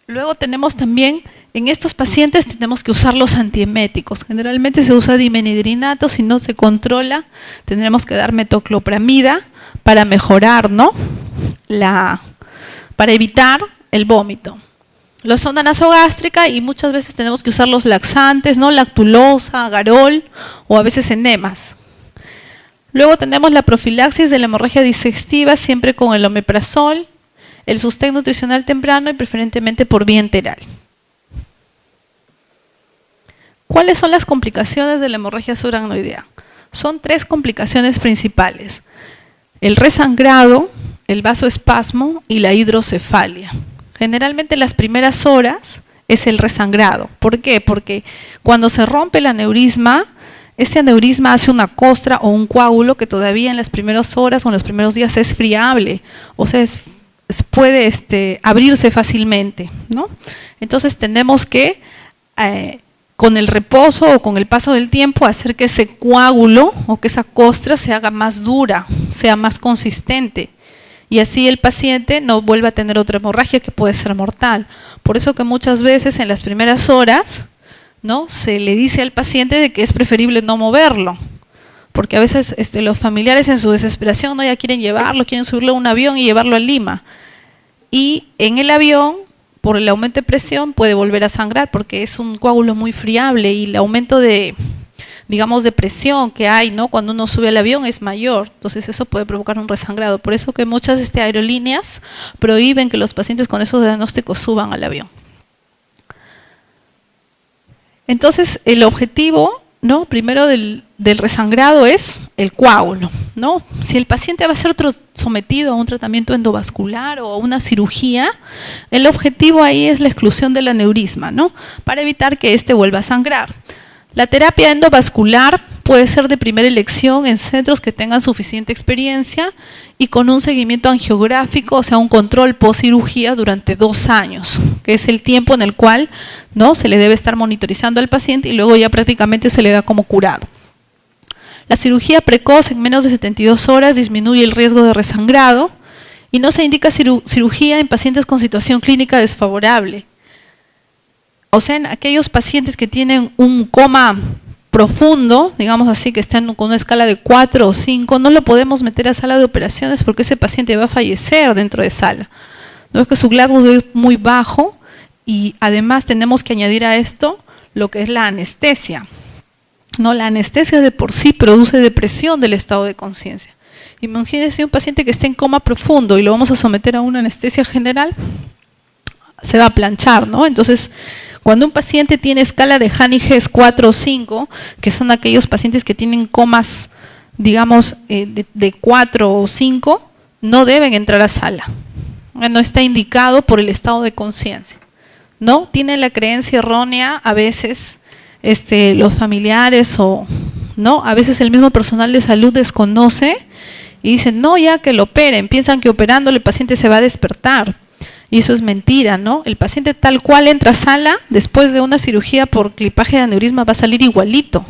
Luego tenemos también, en estos pacientes tenemos que usar los antieméticos. Generalmente se usa dimenhidrinato, si no se controla, tendremos que dar metoclopramida para mejorar, ¿no?, para evitar el vómito. La sonda nasogástrica y muchas veces tenemos que usar los laxantes, ¿no?, lactulosa, garol o a veces enemas. Luego tenemos la profilaxis de la hemorragia digestiva, siempre con el omeprazol, el sostén nutricional temprano y preferentemente por vía enteral. ¿Cuáles son las complicaciones de la hemorragia subaracnoidea? Son 3 complicaciones principales: el resangrado, el vasoespasmo y la hidrocefalia. Generalmente las primeras horas es el resangrado. ¿Por qué? Porque cuando se rompe el aneurisma, ese aneurisma hace una costra o un coágulo que todavía en las primeras horas o en los primeros días es friable, o sea, puede abrirse fácilmente, ¿no? Entonces tenemos que, con el reposo o con el paso del tiempo, hacer que ese coágulo o que esa costra se haga más dura, sea más consistente, y así el paciente no vuelva a tener otra hemorragia que puede ser mortal. Por eso que muchas veces en las primeras horas, ¿no?, se le dice al paciente de que es preferible no moverlo, porque a veces los familiares en su desesperación, ¿no?, ya quieren llevarlo, quieren subirlo a un avión y llevarlo a Lima. Y en el avión, por el aumento de presión, puede volver a sangrar porque es un coágulo muy friable y el aumento de, digamos, de presión que hay, ¿no?, cuando uno sube al avión es mayor. Entonces eso puede provocar un resangrado. Por eso que muchas aerolíneas prohíben que los pacientes con esos diagnósticos suban al avión. Entonces el objetivo, ¿no?, primero del resangrado es el coágulo, ¿no? Si el paciente va a ser sometido a un tratamiento endovascular o a una cirugía, el objetivo ahí es la exclusión del aneurisma, ¿no?, para evitar que vuelva a sangrar. La terapia endovascular puede ser de primera elección en centros que tengan suficiente experiencia y con un seguimiento angiográfico, o sea, un control post-cirugía durante 2 años, que es el tiempo en el cual, ¿no?, se le debe estar monitorizando al paciente y luego ya prácticamente se le da como curado. La cirugía precoz en menos de 72 horas disminuye el riesgo de resangrado y no se indica cirugía en pacientes con situación clínica desfavorable. O sea, en aquellos pacientes que tienen un coma profundo, digamos así, que están con una escala de 4 o 5, no lo podemos meter a sala de operaciones porque ese paciente va a fallecer dentro de sala. No es que su Glasgow es muy bajo y además tenemos que añadir a esto lo que es la anestesia. No, la anestesia de por sí produce depresión del estado de conciencia. Imagínense un paciente que esté en coma profundo y lo vamos a someter a una anestesia general, se va a planchar, ¿no? Entonces, cuando un paciente tiene escala de Hanny-Hess 4 o 5, que son aquellos pacientes que tienen comas, digamos, de 4 o 5, no deben entrar a sala. No está indicado por el estado de conciencia, ¿no? Tienen la creencia errónea a veces los familiares o, ¿no?, a veces el mismo personal de salud desconoce y dicen, no, ya que lo operen, piensan que operándole el paciente se va a despertar. Y eso es mentira, ¿no? El paciente tal cual entra a sala, después de una cirugía por clipaje de aneurisma va a salir igualito.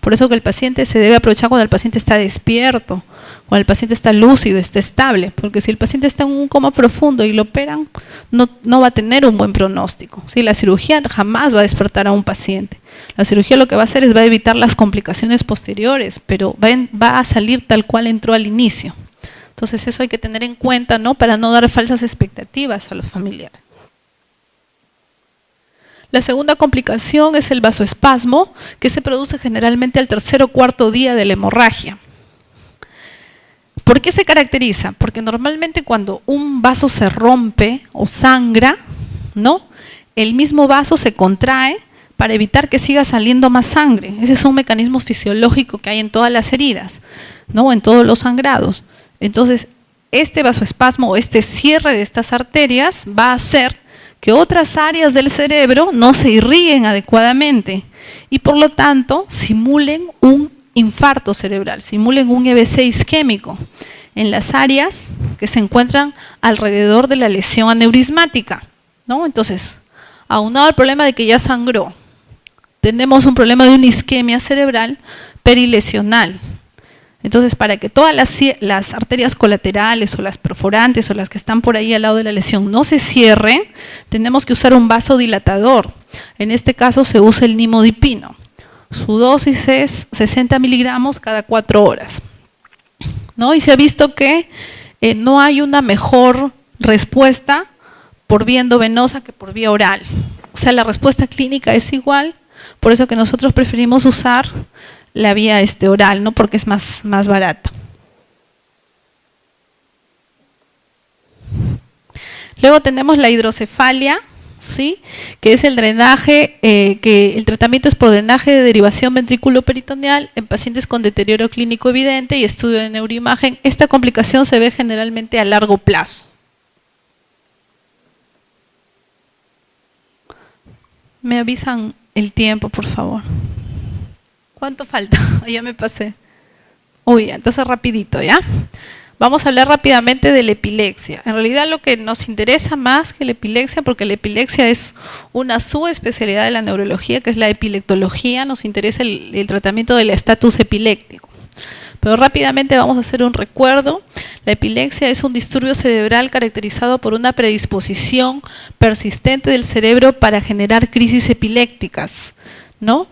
Por eso que el paciente se debe aprovechar cuando el paciente está despierto, cuando el paciente está lúcido, está estable. Porque si el paciente está en un coma profundo y lo operan, no va a tener un buen pronóstico. ¿Sí? La cirugía jamás va a despertar a un paciente. La cirugía lo que va a hacer es va a evitar las complicaciones posteriores, pero va a salir tal cual entró al inicio. Entonces eso hay que tener en cuenta, ¿no? Para no dar falsas expectativas a los familiares. La segunda complicación es el vasoespasmo, que se produce generalmente al tercer o cuarto día de la hemorragia. ¿Por qué se caracteriza? Porque normalmente cuando un vaso se rompe o sangra, ¿no? El mismo vaso se contrae para evitar que siga saliendo más sangre. Ese es un mecanismo fisiológico que hay en todas las heridas, ¿no? En todos los sangrados. Entonces, este vasoespasmo o este cierre de estas arterias va a hacer que otras áreas del cerebro no se irriguen adecuadamente y por lo tanto simulen un infarto cerebral, simulen un EBC isquémico en las áreas que se encuentran alrededor de la lesión aneurismática, ¿no? Entonces, aunado al problema de que ya sangró, tenemos un problema de una isquemia cerebral perilesional. Entonces, para que todas las arterias colaterales o las perforantes o las que están por ahí al lado de la lesión no se cierren, tenemos que usar un vasodilatador. En este caso se usa el nimodipino. Su dosis es 60 miligramos cada 4 horas. ¿No? Y se ha visto que no hay una mejor respuesta por vía endovenosa que por vía oral. O sea, la respuesta clínica es igual, por eso que nosotros preferimos usar la vía oral, ¿no? Porque es más barata. Luego tenemos la hidrocefalia, ¿sí? Que es el drenaje, el tratamiento es por drenaje de derivación ventrículo-peritoneal en pacientes con deterioro clínico evidente y estudio de neuroimagen. Esta complicación se ve generalmente a largo plazo. Me avisan el tiempo, por favor. ¿Cuánto falta? Ya me pasé. Uy, entonces rapidito, ¿ya? Vamos a hablar rápidamente de la epilepsia. En realidad lo que nos interesa más que la epilepsia, porque la epilepsia es una subespecialidad de la neurología, que es la epileptología, nos interesa el tratamiento del estatus epiléptico. Pero rápidamente vamos a hacer un recuerdo. La epilepsia es un disturbio cerebral caracterizado por una predisposición persistente del cerebro para generar crisis epilépticas, ¿no?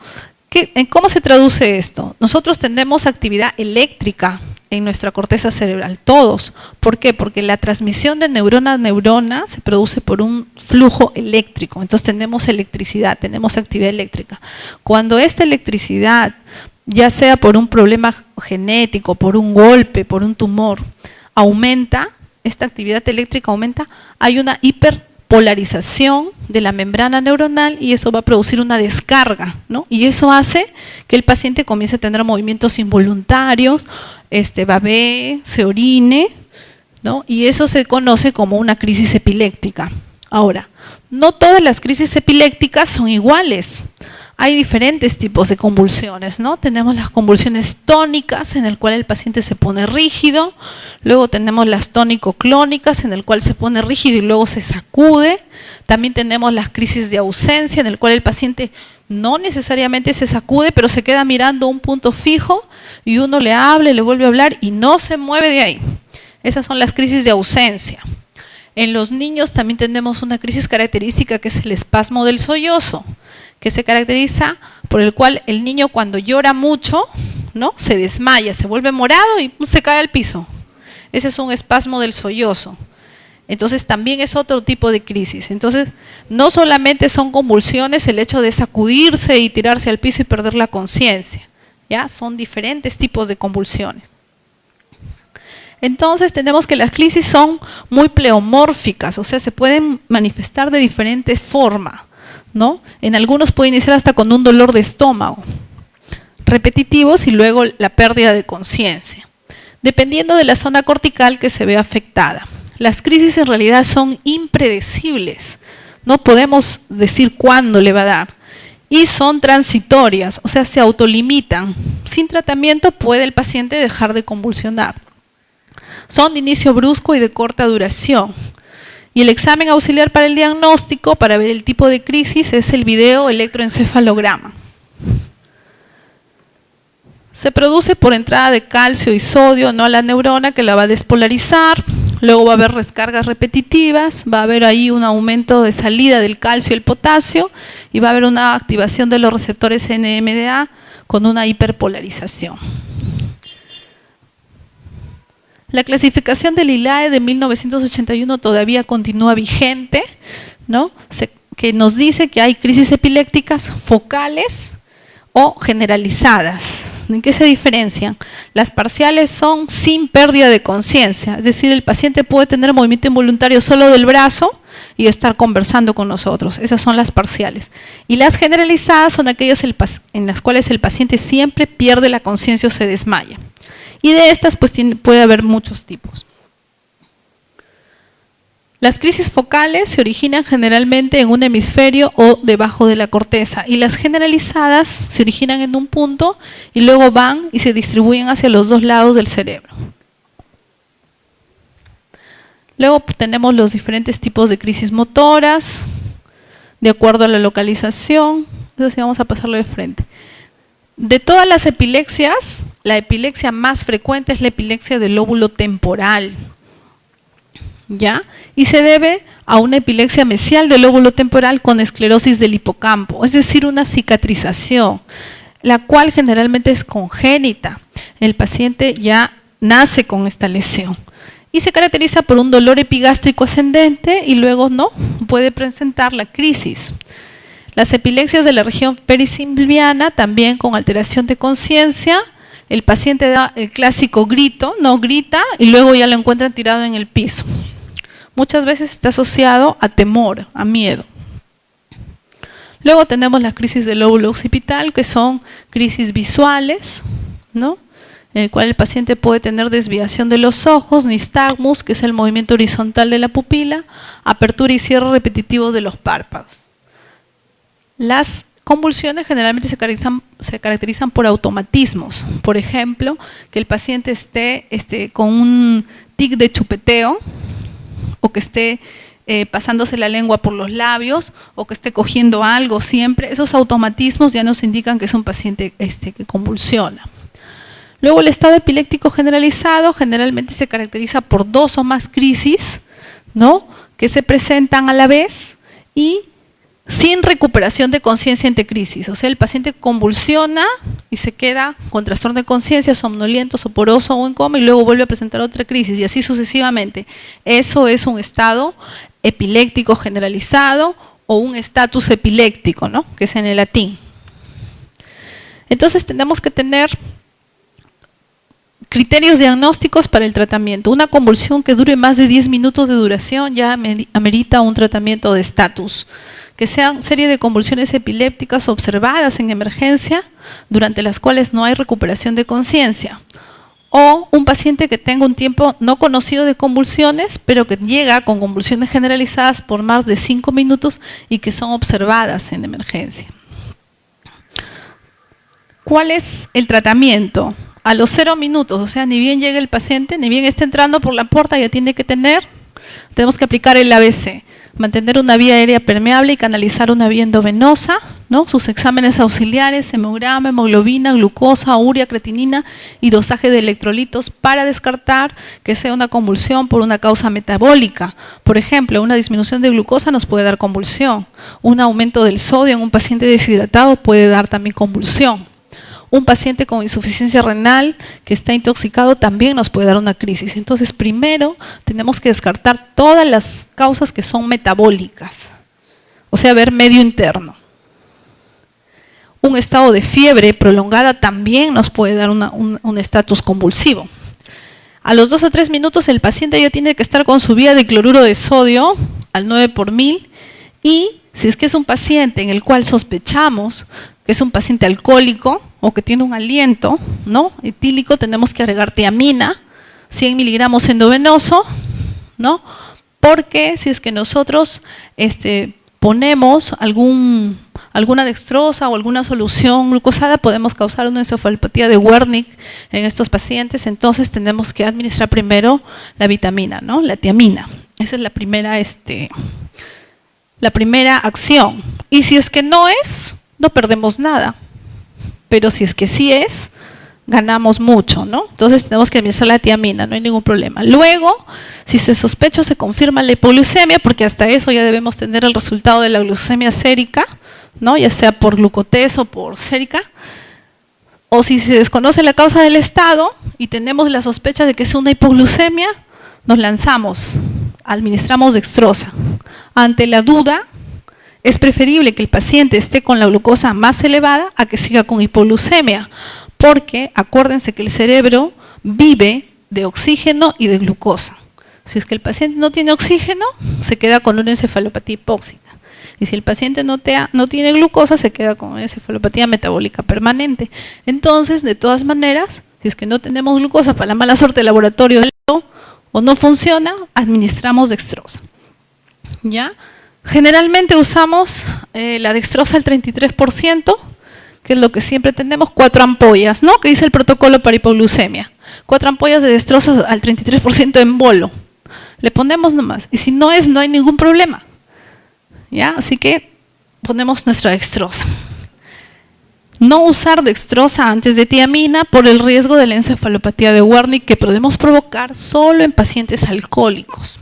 ¿Cómo se traduce esto? Nosotros tenemos actividad eléctrica en nuestra corteza cerebral, todos. ¿Por qué? Porque la transmisión de neurona a neurona se produce por un flujo eléctrico. Entonces tenemos electricidad, tenemos actividad eléctrica. Cuando esta electricidad, ya sea por un problema genético, por un golpe, por un tumor, aumenta, esta actividad eléctrica aumenta, hay una hiperpolarización de la membrana neuronal y eso va a producir una descarga, ¿no? Y eso hace que el paciente comience a tener movimientos involuntarios, babee, se orine, ¿no? Y eso se conoce como una crisis epiléptica. Ahora, no todas las crisis epilépticas son iguales. Hay diferentes tipos de convulsiones, ¿no? Tenemos las convulsiones tónicas, en el cual el paciente se pone rígido, luego tenemos las tónico-clónicas, en el cual se pone rígido y luego se sacude, también tenemos las crisis de ausencia, en el cual el paciente no necesariamente se sacude, pero se queda mirando un punto fijo y uno le habla, le vuelve a hablar y no se mueve de ahí. Esas son las crisis de ausencia. En los niños también tenemos una crisis característica que es el espasmo del sollozo, que se caracteriza por el cual el niño cuando llora mucho, ¿no? Se desmaya, se vuelve morado y se cae al piso. Ese es un espasmo del sollozo. Entonces también es otro tipo de crisis. Entonces no solamente son convulsiones el hecho de sacudirse y tirarse al piso y perder la conciencia, ¿ya? Son diferentes tipos de convulsiones. Entonces tenemos que las crisis son muy pleomórficas, o sea, se pueden manifestar de diferente forma, ¿no? En algunos puede iniciar hasta con un dolor de estómago, repetitivos y luego la pérdida de conciencia, dependiendo de la zona cortical que se ve afectada. Las crisis en realidad son impredecibles, no podemos decir cuándo le va a dar, y son transitorias, o sea, se autolimitan. Sin tratamiento puede el paciente dejar de convulsionar. Son de inicio brusco y de corta duración. Y el examen auxiliar para el diagnóstico, para ver el tipo de crisis, es el video electroencefalograma. Se produce por entrada de calcio y sodio, ¿no?, a la neurona, que la va a despolarizar. Luego va a haber descargas repetitivas, va a haber ahí un aumento de salida del calcio y el potasio, y va a haber una activación de los receptores NMDA con una hiperpolarización. La clasificación del ILAE de 1981 todavía continúa vigente, ¿no?, que nos dice que hay crisis epilépticas focales o generalizadas. ¿En qué se diferencian? Las parciales son sin pérdida de conciencia, es decir, el paciente puede tener movimiento involuntario solo del brazo y estar conversando con nosotros. Esas son las parciales. Y las generalizadas son aquellas en las cuales el paciente siempre pierde la conciencia o se desmaya. Y de estas pues puede haber muchos tipos. Las crisis focales se originan generalmente en un hemisferio o debajo de la corteza, y las generalizadas se originan en un punto y luego van y se distribuyen hacia los dos lados del cerebro. Luego tenemos los diferentes tipos de crisis motoras, de acuerdo a la localización. Entonces vamos a pasarlo de frente. De todas las epilepsias, la epilepsia más frecuente es la epilepsia del lóbulo temporal, ¿ya? Y se debe a una epilepsia mesial del lóbulo temporal con esclerosis del hipocampo, es decir, una cicatrización, la cual generalmente es congénita. El paciente ya nace con esta lesión y se caracteriza por un dolor epigástrico ascendente y luego no puede presentar la crisis. Las epilepsias de la región perisimbiana, también con alteración de conciencia. El paciente da el clásico grito, no grita, y luego ya lo encuentran tirado en el piso. Muchas veces está asociado a temor, a miedo. Luego tenemos las crisis del lóbulo occipital, que son crisis visuales, ¿no?, en el cual el paciente puede tener desviación de los ojos, nistagmus, que es el movimiento horizontal de la pupila, apertura y cierre repetitivos de los párpados. Las convulsiones generalmente se caracterizan por automatismos. Por ejemplo, que el paciente esté con un tic de chupeteo, o que esté pasándose la lengua por los labios, o que esté cogiendo algo siempre. Esos automatismos ya nos indican que es un paciente que convulsiona. Luego, el estado epiléptico generalizado generalmente se caracteriza por dos o más crisis, ¿no?, que se presentan a la vez y sin recuperación de conciencia entre crisis. O sea, el paciente convulsiona y se queda con trastorno de conciencia, somnoliento, soporoso o en coma, y luego vuelve a presentar otra crisis, y así sucesivamente. Eso es un estado epiléptico generalizado o un estatus epiléptico, ¿no?, que es en el latín. Entonces tenemos que tener criterios diagnósticos para el tratamiento. Una convulsión que dure más de 10 minutos de duración ya amerita un tratamiento de estatus. Que sean serie de convulsiones epilépticas observadas en emergencia, durante las cuales no hay recuperación de conciencia. O un paciente que tenga un tiempo no conocido de convulsiones, pero que llega con convulsiones generalizadas por más de 5 minutos y que son observadas en emergencia. ¿Cuál es el tratamiento? A los 0 minutos, o sea, ni bien llega el paciente, ni bien está entrando por la puerta, ya tenemos que aplicar el ABC. Mantener una vía aérea permeable y canalizar una vía endovenosa, ¿no?, sus exámenes auxiliares, hemograma, hemoglobina, glucosa, urea, creatinina y dosaje de electrolitos para descartar que sea una convulsión por una causa metabólica. Por ejemplo, una disminución de glucosa nos puede dar convulsión. Un aumento del sodio en un paciente deshidratado puede dar también convulsión. Un paciente con insuficiencia renal que está intoxicado también nos puede dar una crisis. Entonces, primero tenemos que descartar todas las causas que son metabólicas, o sea, ver medio interno. Un estado de fiebre prolongada también nos puede dar un estatus convulsivo. A los 2 o 3 minutos el paciente ya tiene que estar con su vía de cloruro de sodio al 9/1000, y si es que es un paciente en el cual sospechamos que es un paciente alcohólico o que tiene un aliento, ¿no?, etílico, tenemos que agregar tiamina, 100 miligramos endovenoso, ¿no?, porque si es que nosotros ponemos alguna dextrosa o alguna solución glucosada, podemos causar una encefalopatía de Wernicke en estos pacientes. Entonces tenemos que administrar primero la vitamina, ¿no? La tiamina. Esa es la primera acción. Y si es que no es, no perdemos nada. Pero si es que sí es, ganamos mucho, ¿no? Entonces tenemos que administrar la tiamina, no hay ningún problema. Luego, si se sospecha o se confirma la hipoglucemia, porque hasta eso ya debemos tener el resultado de la glucemia sérica, ¿no? Ya sea por glucotés o por sérica, o si se desconoce la causa del estado y tenemos la sospecha de que es una hipoglucemia, nos lanzamos, administramos dextrosa. Ante la duda, es preferible que el paciente esté con la glucosa más elevada a que siga con hipoglucemia, porque acuérdense que el cerebro vive de oxígeno y de glucosa. Si es que el paciente no tiene oxígeno, se queda con una encefalopatía hipóxica. Y si el paciente no tiene glucosa, se queda con una encefalopatía metabólica permanente. Entonces, de todas maneras, si es que no tenemos glucosa, para la mala suerte del laboratorio o no funciona, administramos dextrosa. ¿Ya? Generalmente usamos la dextrosa al 33%, que es lo que siempre tenemos, 4 ampollas, ¿no? Que dice el protocolo para hipoglucemia. 4 ampollas de dextrosa al 33% en bolo. Le ponemos nomás. Y si no es, no hay ningún problema. ¿Ya? Así que ponemos nuestra dextrosa. No usar dextrosa antes de tiamina por el riesgo de la encefalopatía de Wernicke que podemos provocar solo en pacientes alcohólicos.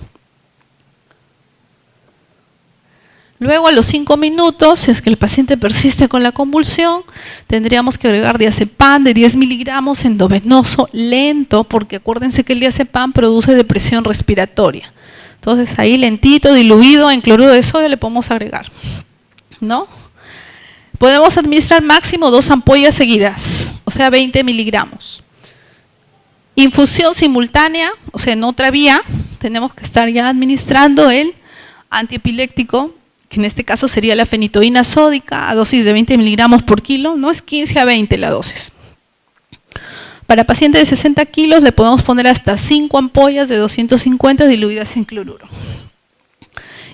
Luego, a los 5 minutos, si es que el paciente persiste con la convulsión, tendríamos que agregar diazepam de 10 miligramos endovenoso lento, porque acuérdense que el diazepam produce depresión respiratoria. Entonces, ahí lentito, diluido en cloruro de sodio le podemos agregar, ¿no? Podemos administrar máximo 2 ampollas seguidas, o sea, 20 miligramos. Infusión simultánea, o sea, en otra vía, tenemos que estar ya administrando el antiepiléptico, que en este caso sería la fenitoína sódica a dosis de 20 miligramos por kilo, no es 15 a 20 la dosis. Para pacientes de 60 kilos le podemos poner hasta 5 ampollas de 250 diluidas en cloruro.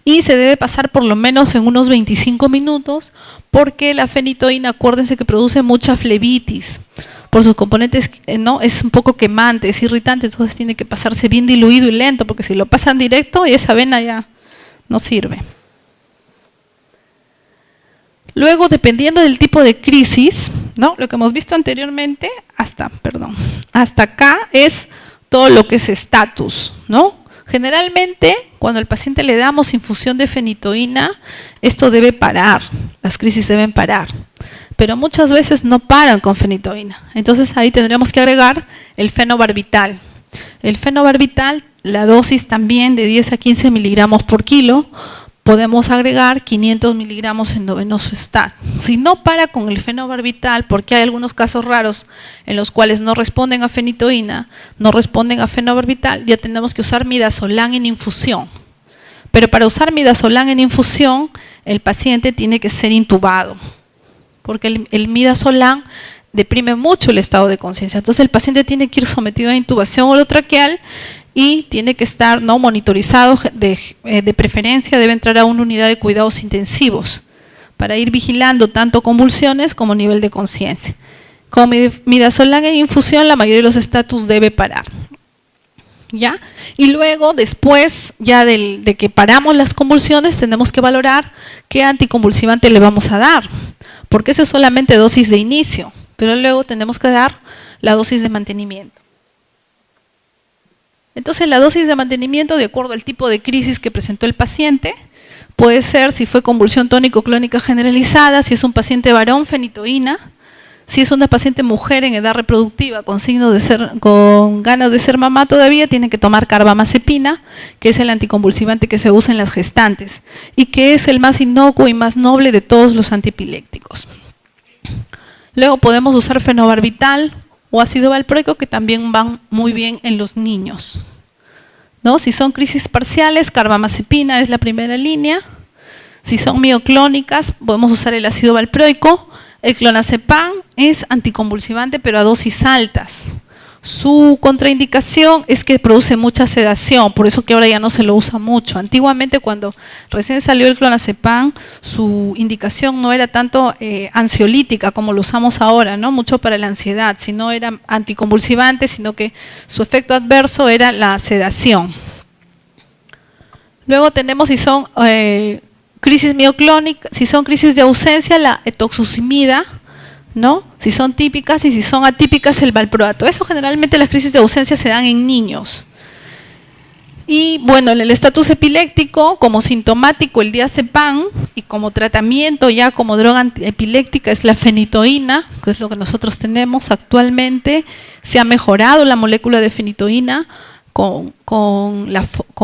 Y se debe pasar por lo menos en unos 25 minutos, porque la fenitoína, acuérdense que produce mucha flebitis. Por sus componentes, ¿no? Es un poco quemante, es irritante, entonces tiene que pasarse bien diluido y lento, porque si lo pasan directo, esa vena ya no sirve. Luego, dependiendo del tipo de crisis, ¿no? Lo que hemos visto anteriormente, hasta acá es todo lo que es estatus, ¿no? Generalmente, cuando al paciente le damos infusión de fenitoína, esto debe parar, las crisis deben parar, pero muchas veces no paran con fenitoína. Entonces ahí tendremos que agregar el fenobarbital. El fenobarbital, la dosis también de 10 a 15 miligramos por kilo, podemos agregar 500 miligramos endovenoso STAT. Si no para con el fenobarbital, porque hay algunos casos raros en los cuales no responden a fenitoína, no responden a fenobarbital, ya tenemos que usar midazolam en infusión. Pero para usar midazolam en infusión, el paciente tiene que ser intubado, porque el midazolam deprime mucho el estado de conciencia. Entonces el paciente tiene que ir sometido a intubación orotraqueal y tiene que estar no monitorizado, de preferencia debe entrar a una unidad de cuidados intensivos para ir vigilando tanto convulsiones como nivel de conciencia. Con midazolam en infusión la mayoría de los estatus debe parar. ¿Ya? Y luego, después ya de que paramos las convulsiones, tenemos que valorar qué anticonvulsivante le vamos a dar, porque esa es solamente dosis de inicio, pero luego tenemos que dar la dosis de mantenimiento. Entonces, la dosis de mantenimiento, de acuerdo al tipo de crisis que presentó el paciente, puede ser si fue convulsión tónico-clónica generalizada, si es un paciente varón, fenitoína, si es una paciente mujer en edad reproductiva con ganas de ser mamá todavía, tiene que tomar carbamazepina, que es el anticonvulsivante que se usa en las gestantes y que es el más inocuo y más noble de todos los antiepilépticos. Luego podemos usar fenobarbital o ácido valproico, que también van muy bien en los niños, ¿no? Si son crisis parciales, carbamazepina es la primera línea. Si son mioclónicas, podemos usar el ácido valproico. El clonazepam es anticonvulsivante, pero a dosis altas. Su contraindicación es que produce mucha sedación, por eso que ahora ya no se lo usa mucho. Antiguamente, cuando recién salió el clonazepam, su indicación no era tanto ansiolítica como lo usamos ahora, no mucho para la ansiedad, sino era anticonvulsivante, sino que su efecto adverso era la sedación. Luego tenemos si son crisis mioclónicas, si son crisis de ausencia, la etoxucimida, ¿no? Si son típicas y si son atípicas, el valproato. Eso generalmente las crisis de ausencia se dan en niños. Y bueno, en el estatus epiléptico, como sintomático el diazepam y como tratamiento ya como droga antiepiléptica es la fenitoína, que es lo que nosotros tenemos actualmente. Se ha mejorado la molécula de fenitoína con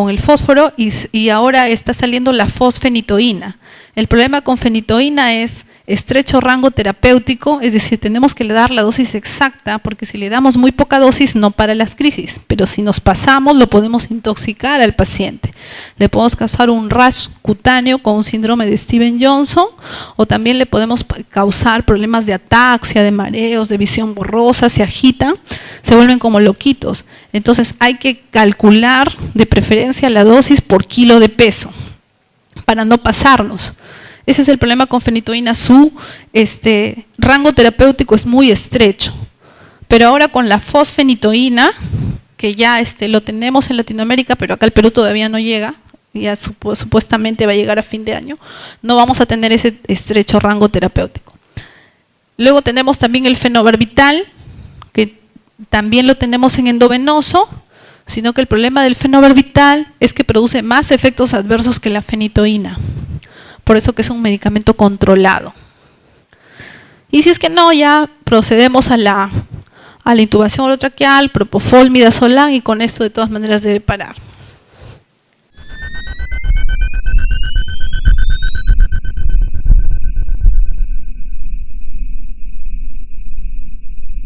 el fósforo y ahora está saliendo la fosfenitoína. El problema con fenitoína es estrecho rango terapéutico, es decir, tenemos que dar la dosis exacta, porque si le damos muy poca dosis no para las crisis, pero si nos pasamos lo podemos intoxicar al paciente. Le podemos causar un rash cutáneo con un síndrome de Steven-Johnson, o también le podemos causar problemas de ataxia, de mareos, de visión borrosa, se agitan, se vuelven como loquitos. Entonces hay que calcular de preferencia la dosis por kilo de peso, para no pasarnos. Ese es el problema con fenitoína, su rango terapéutico es muy estrecho. Pero ahora con la fosfenitoína, que ya lo tenemos en Latinoamérica, pero acá el Perú todavía no llega, ya supuestamente va a llegar a fin de año, no vamos a tener ese estrecho rango terapéutico. Luego tenemos también el fenobarbital, que también lo tenemos en endovenoso, sino que el problema del fenobarbital es que produce más efectos adversos que la fenitoína. Por eso que es un medicamento controlado. Y si es que no, ya procedemos a la intubación orotraqueal, propofol, midazolam, y con esto de todas maneras debe parar.